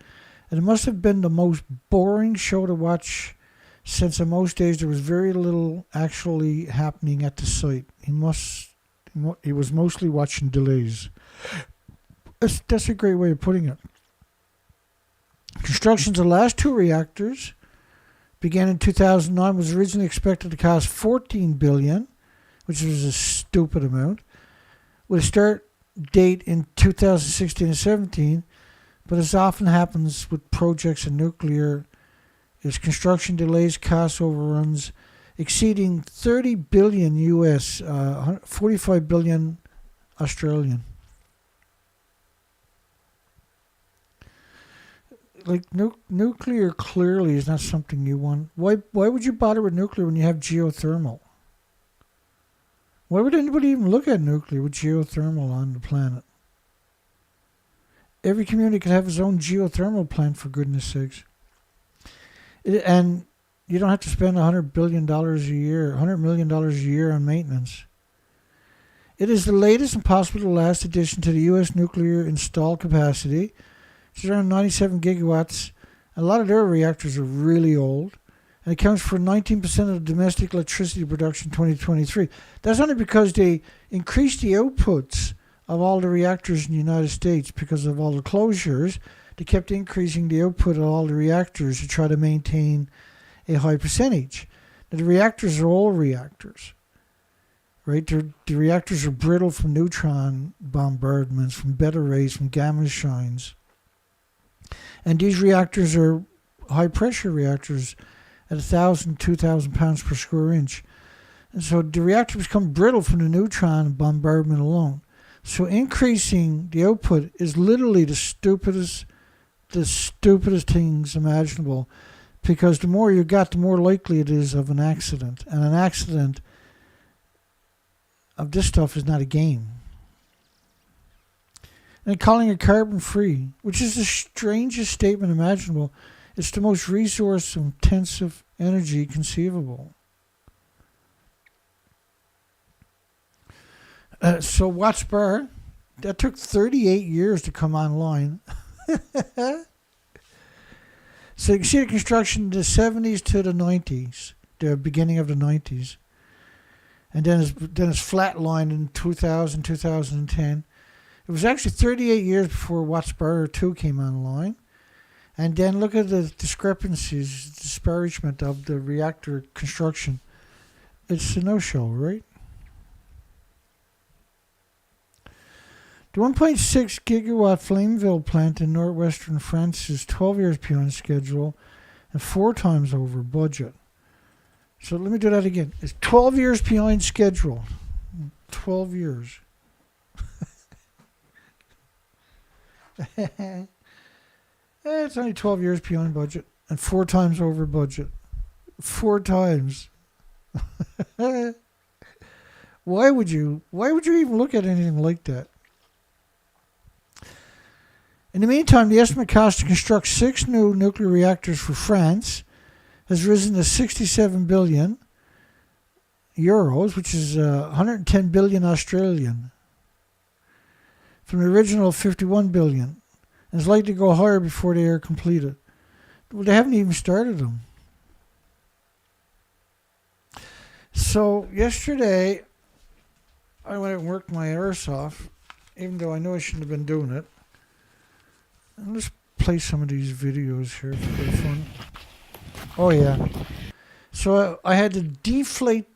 And it must have been the most boring show to watch, since in most days there was very little actually happening at the site. He was mostly watching delays. That's a great way of putting it. Construction of the last two reactors began in 2009, was originally expected to cost $14 billion, which was a stupid amount, with a start date in 2016 and 17. But as often happens with projects in nuclear, Its construction delays, cost overruns, exceeding 30 billion US, 45 billion Australian. Like nuclear clearly is not something you want. Why would you bother with nuclear when you have geothermal? Why would anybody even look at nuclear with geothermal on the planet? Every community could have its own geothermal plant, for goodness sakes. And you don't have to spend $100 billion a year, $100 million a year on maintenance. It is the latest and possibly the last addition to the U.S. nuclear installed capacity. It's around 97 gigawatts. A lot of their reactors are really old. And accounts for 19% of the domestic electricity production in 2023. That's only because they increased the outputs of all the reactors in the United States because of all the closures. They kept increasing the output of all the reactors to try to maintain a high percentage. Now, the reactors are old reactors, right? The reactors are brittle from neutron bombardments, from beta rays, from gamma shines. And these reactors are high-pressure reactors at 1,000, 2,000 pounds per square inch. And so the reactors become brittle from the neutron bombardment alone. So increasing the output is literally the stupidest things imaginable, because the more you got, the more likely it is of an accident. And an accident of this stuff is not a game. And calling it carbon-free, which is the strangest statement imaginable. It's the most resource-intensive energy conceivable. So Watts Bar, that took 38 years to come online. So you can see the construction in the 70s to the 90s, the beginning of the 90s. And then it's flatlined in 2000, 2010. It was actually 38 years before Watts Bar 2 came online. And then look at the discrepancies, disparagement of the reactor construction. It's a no-show, right? The 1.6 gigawatt Flameville plant in northwestern France is 12 years behind schedule and 4 times over budget. So let me do that again. It's 12 years behind schedule. 12 years. It's only 12 years behind budget and 4 times over budget. 4 times. Why would you even look at anything like that? In the meantime, the estimate cost to construct 6 new nuclear reactors for France has risen to 67 billion euros, which is 110 billion Australian, from the original 51 billion, and is likely to go higher before they are completed. Well, they haven't even started them. So yesterday, I went and worked my arse off, even though I know I shouldn't have been doing it. And let's play some of these videos here for good fun. Oh yeah. So I had to deflate,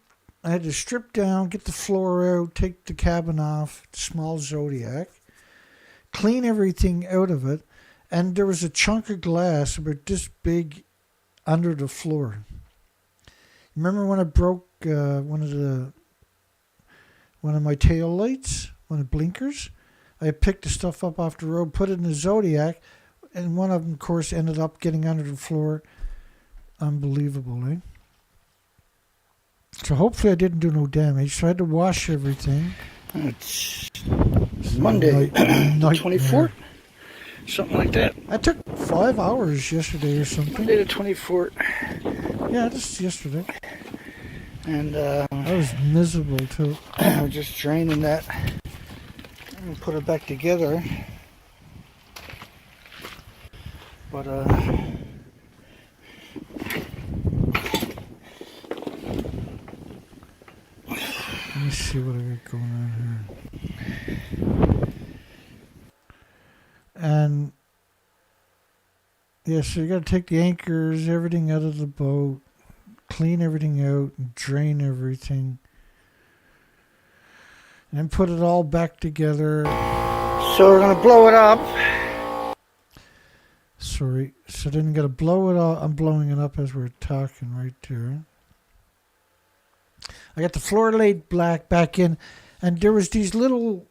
I had to strip down, get the floor out, take the cabin off, the small Zodiac, clean everything out of it, and there was a chunk of glass about this big under the floor. Remember when I broke one of my tail lights, one of the blinkers? I picked the stuff up off the road, put it in the Zodiac, and one of them, of course, ended up getting under the floor. Unbelievable, eh? So hopefully I didn't do no damage. So I had to wash everything. It's Monday, the 24th, something like that. I took 5 hours yesterday or something. Monday the 24th. Yeah, this is yesterday. And I was miserable too. I'm just draining that and put it back together. But Let me see what I got going on here. And yeah, so you got to take the anchors, everything out of the boat, clean everything out, and drain everything, and then put it all back together. so we're gonna blow it up. Sorry. So then you got to blow it all. I'm blowing it up as we're talking right there. I got the floor laid black back in, and there was these little.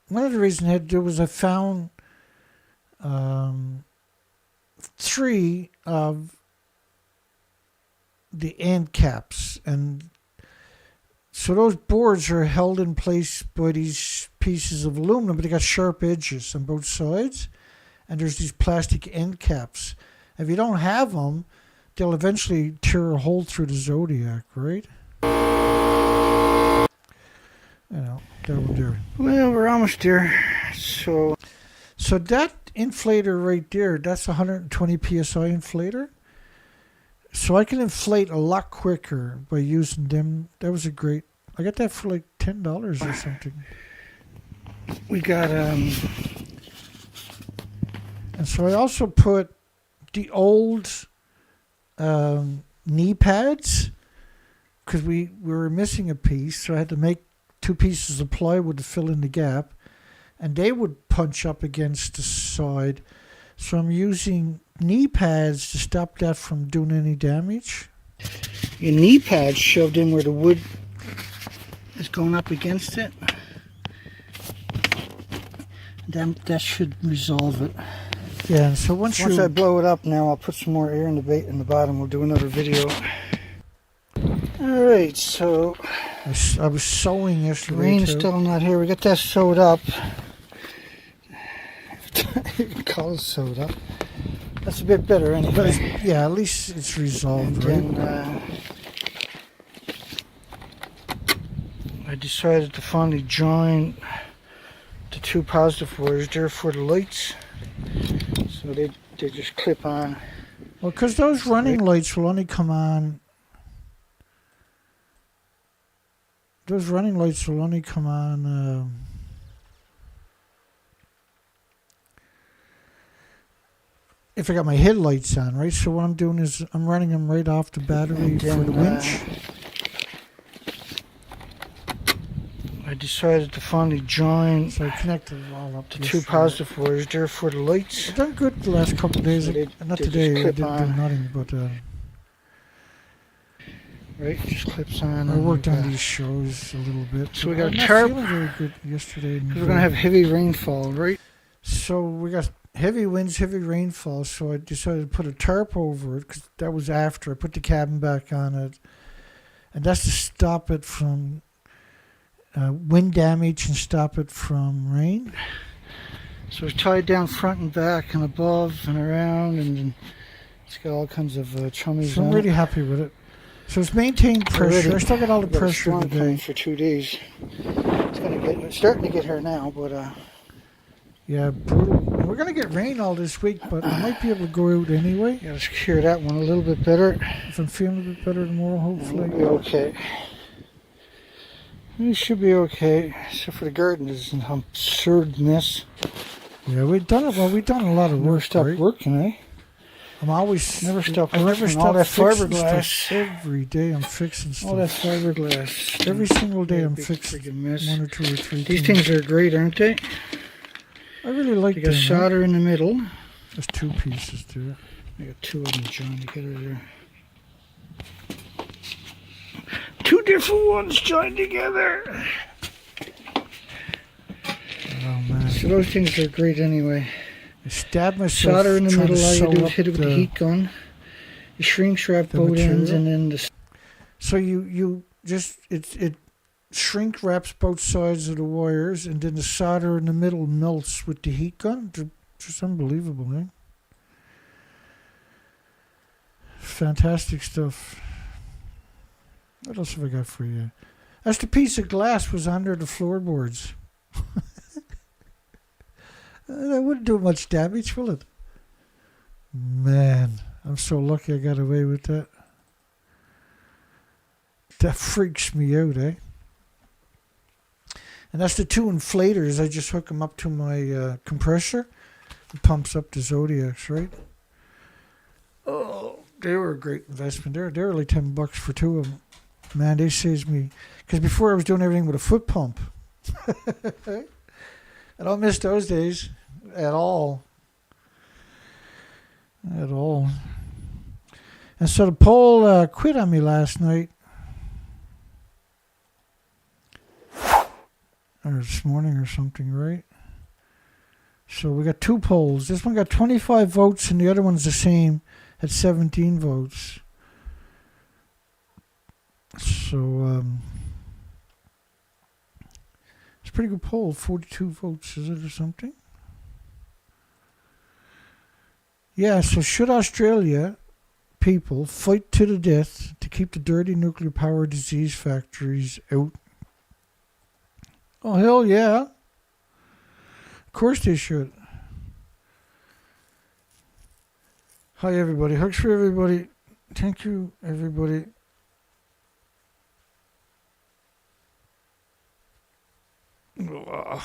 One of the reasons I found 3 of the end caps, and so those boards are held in place by these pieces of aluminum, but they got sharp edges on both sides, and there's these plastic end caps. If you don't have them, they'll eventually tear a hole through the Zodiac, right? You know, that will do. Well, we're almost there. So that inflator right there, that's a 120 psi inflator. So I can inflate a lot quicker by using them. That was a great. I got that for like $10 or something. we got And so I also put the old knee pads because we were missing a piece, so I had to make 2 pieces of plywood to fill in the gap, and they would punch up against the side. So I'm using knee pads to stop that from doing any damage. your knee pads shoved in where the wood is going up against it. That should resolve it. Yeah, and so once I blow it up now, I'll put some more air in the bottom. We'll do another video. Alright, so I was sewing the yesterday. rain's too. still not here. We got that sewed up. You can call it sewed up. That's a bit better But anyway. yeah, at least it's resolved, And right? then I decided to finally join the 2 positive wires there for the lights. So they just clip on. Well, because those running lights will only come on. Those running lights will only come on. If I got my headlights on, right? So what I'm doing is I'm running them right off the battery And for then, the winch. I decided to finally join So I connected it all up. the 2 positive wires there for the lights. I've done good the last couple of days. So Not they today. just I clip didn't do on. nothing, but Right, just clips on. I and worked we on got- these shows a little bit. So we but got I'm a not tarp. feeling very good yesterday. We're gonna have heavy rainfall, right? So we got heavy winds, heavy rainfall. So I decided to put a tarp over it because that was after I put the cabin back on it, and that's to stop it from wind damage and stop it from rain. So it's tied down front and back and above and around, and then it's got all kinds of chummies So I'm on really it. happy with it. So it's maintained pressure. I still got all the We've got a pressure storm coming today. for 2 days. It's starting to get here now, but Yeah, brutal. We're gonna get rain all this week, but I might be able to go out anyway yeah, let's cure that one a little bit better. if I'm feeling a bit better tomorrow. We'll Hopefully. be okay. We should be okay, except for the garden is an absurdness. Yeah, we've done it. Well, we've done a lot of Never work. stopped Right? working, eh? I'm always Never stop I never working. stop All that fixing fiberglass. stuff. Every day I'm fixing stuff. All that fiberglass. Every single day I'm Big fixing friggin' mess. 1 or 2 or 3 These things are great, aren't they? I really like They got them. solder in the middle. There's 2 pieces to it. I got 2 of them joined together there. 2 different ones joined together. Oh man. So those things are great anyway. I stabbed myself. Solder in the trying middle, to all you sew do is up hit it with the heat gun. The shrink wrap the both ends, material. and then the So you just it shrink wraps both sides of the wires, and then the solder in the middle melts with the heat gun. It's just unbelievable, man. Fantastic stuff. What else have I got for you? That's the piece of glass was under the floorboards. That wouldn't do much damage, will it? Man, I'm so lucky I got away with that. That freaks me out, eh? And that's the 2 inflators. I just hook them up to my compressor. It pumps up the Zodiacs, right? Oh, they were a great investment. They're only $10 for 2 of them. Man, they saved me. Because before I was doing everything with a foot pump. I don't miss those days at all. at all. And so the poll quit on me last night. Or this morning or something, right? So we got 2 polls. This one got 25 votes and the other one's the same at 17 votes. So, it's a pretty good poll. 42 votes, is it, or something? Yeah, so should Australia people fight to the death to keep the dirty nuclear power disease factories out? Oh, hell yeah. Of course they should. Hi, everybody. Hugs for everybody. Thank you, everybody. On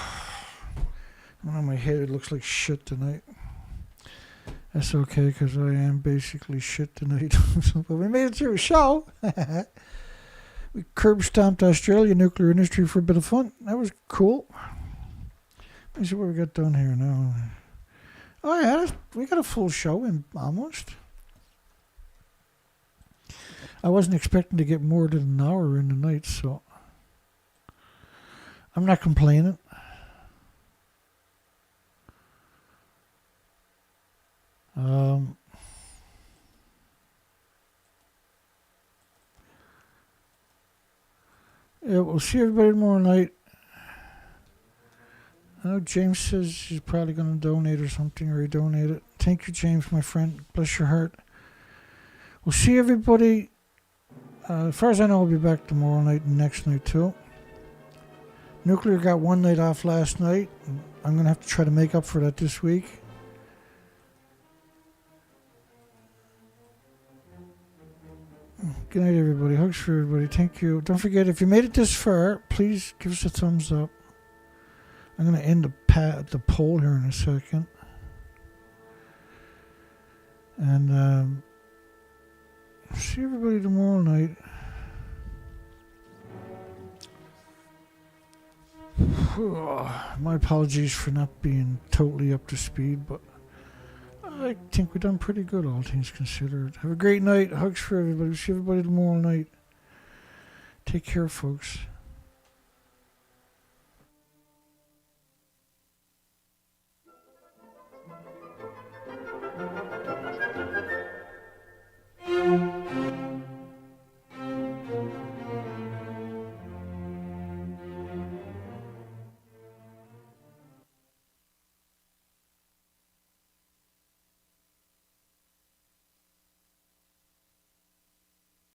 my head, it looks like shit tonight. That's okay, because I am basically shit tonight. But we made it through a show. We curb stomped Australia nuclear industry for a bit of fun. That was cool. Let me see what we got done here now. Oh yeah, we got a full show in almost. I wasn't expecting to get more than an hour in the night, so I'm not complaining. Yeah, we'll see everybody tomorrow night. I know James says he's probably going to donate or something, or he donated. Thank you, James, my friend. Bless your heart. We'll see everybody. As far as I know, I'll be back tomorrow night and next night too. Nuclear got one night off last night. I'm going to have to try to make up for that this week. Good night, everybody. Hugs for everybody. Thank you. Don't forget, if you made it this far, please give us a thumbs up. I'm going to end the poll here in a second. And see everybody tomorrow night. My apologies for not being totally up to speed, but I think we've done pretty good, all things considered. Have a great night. Hugs for everybody. See everybody tomorrow night. Take care, folks.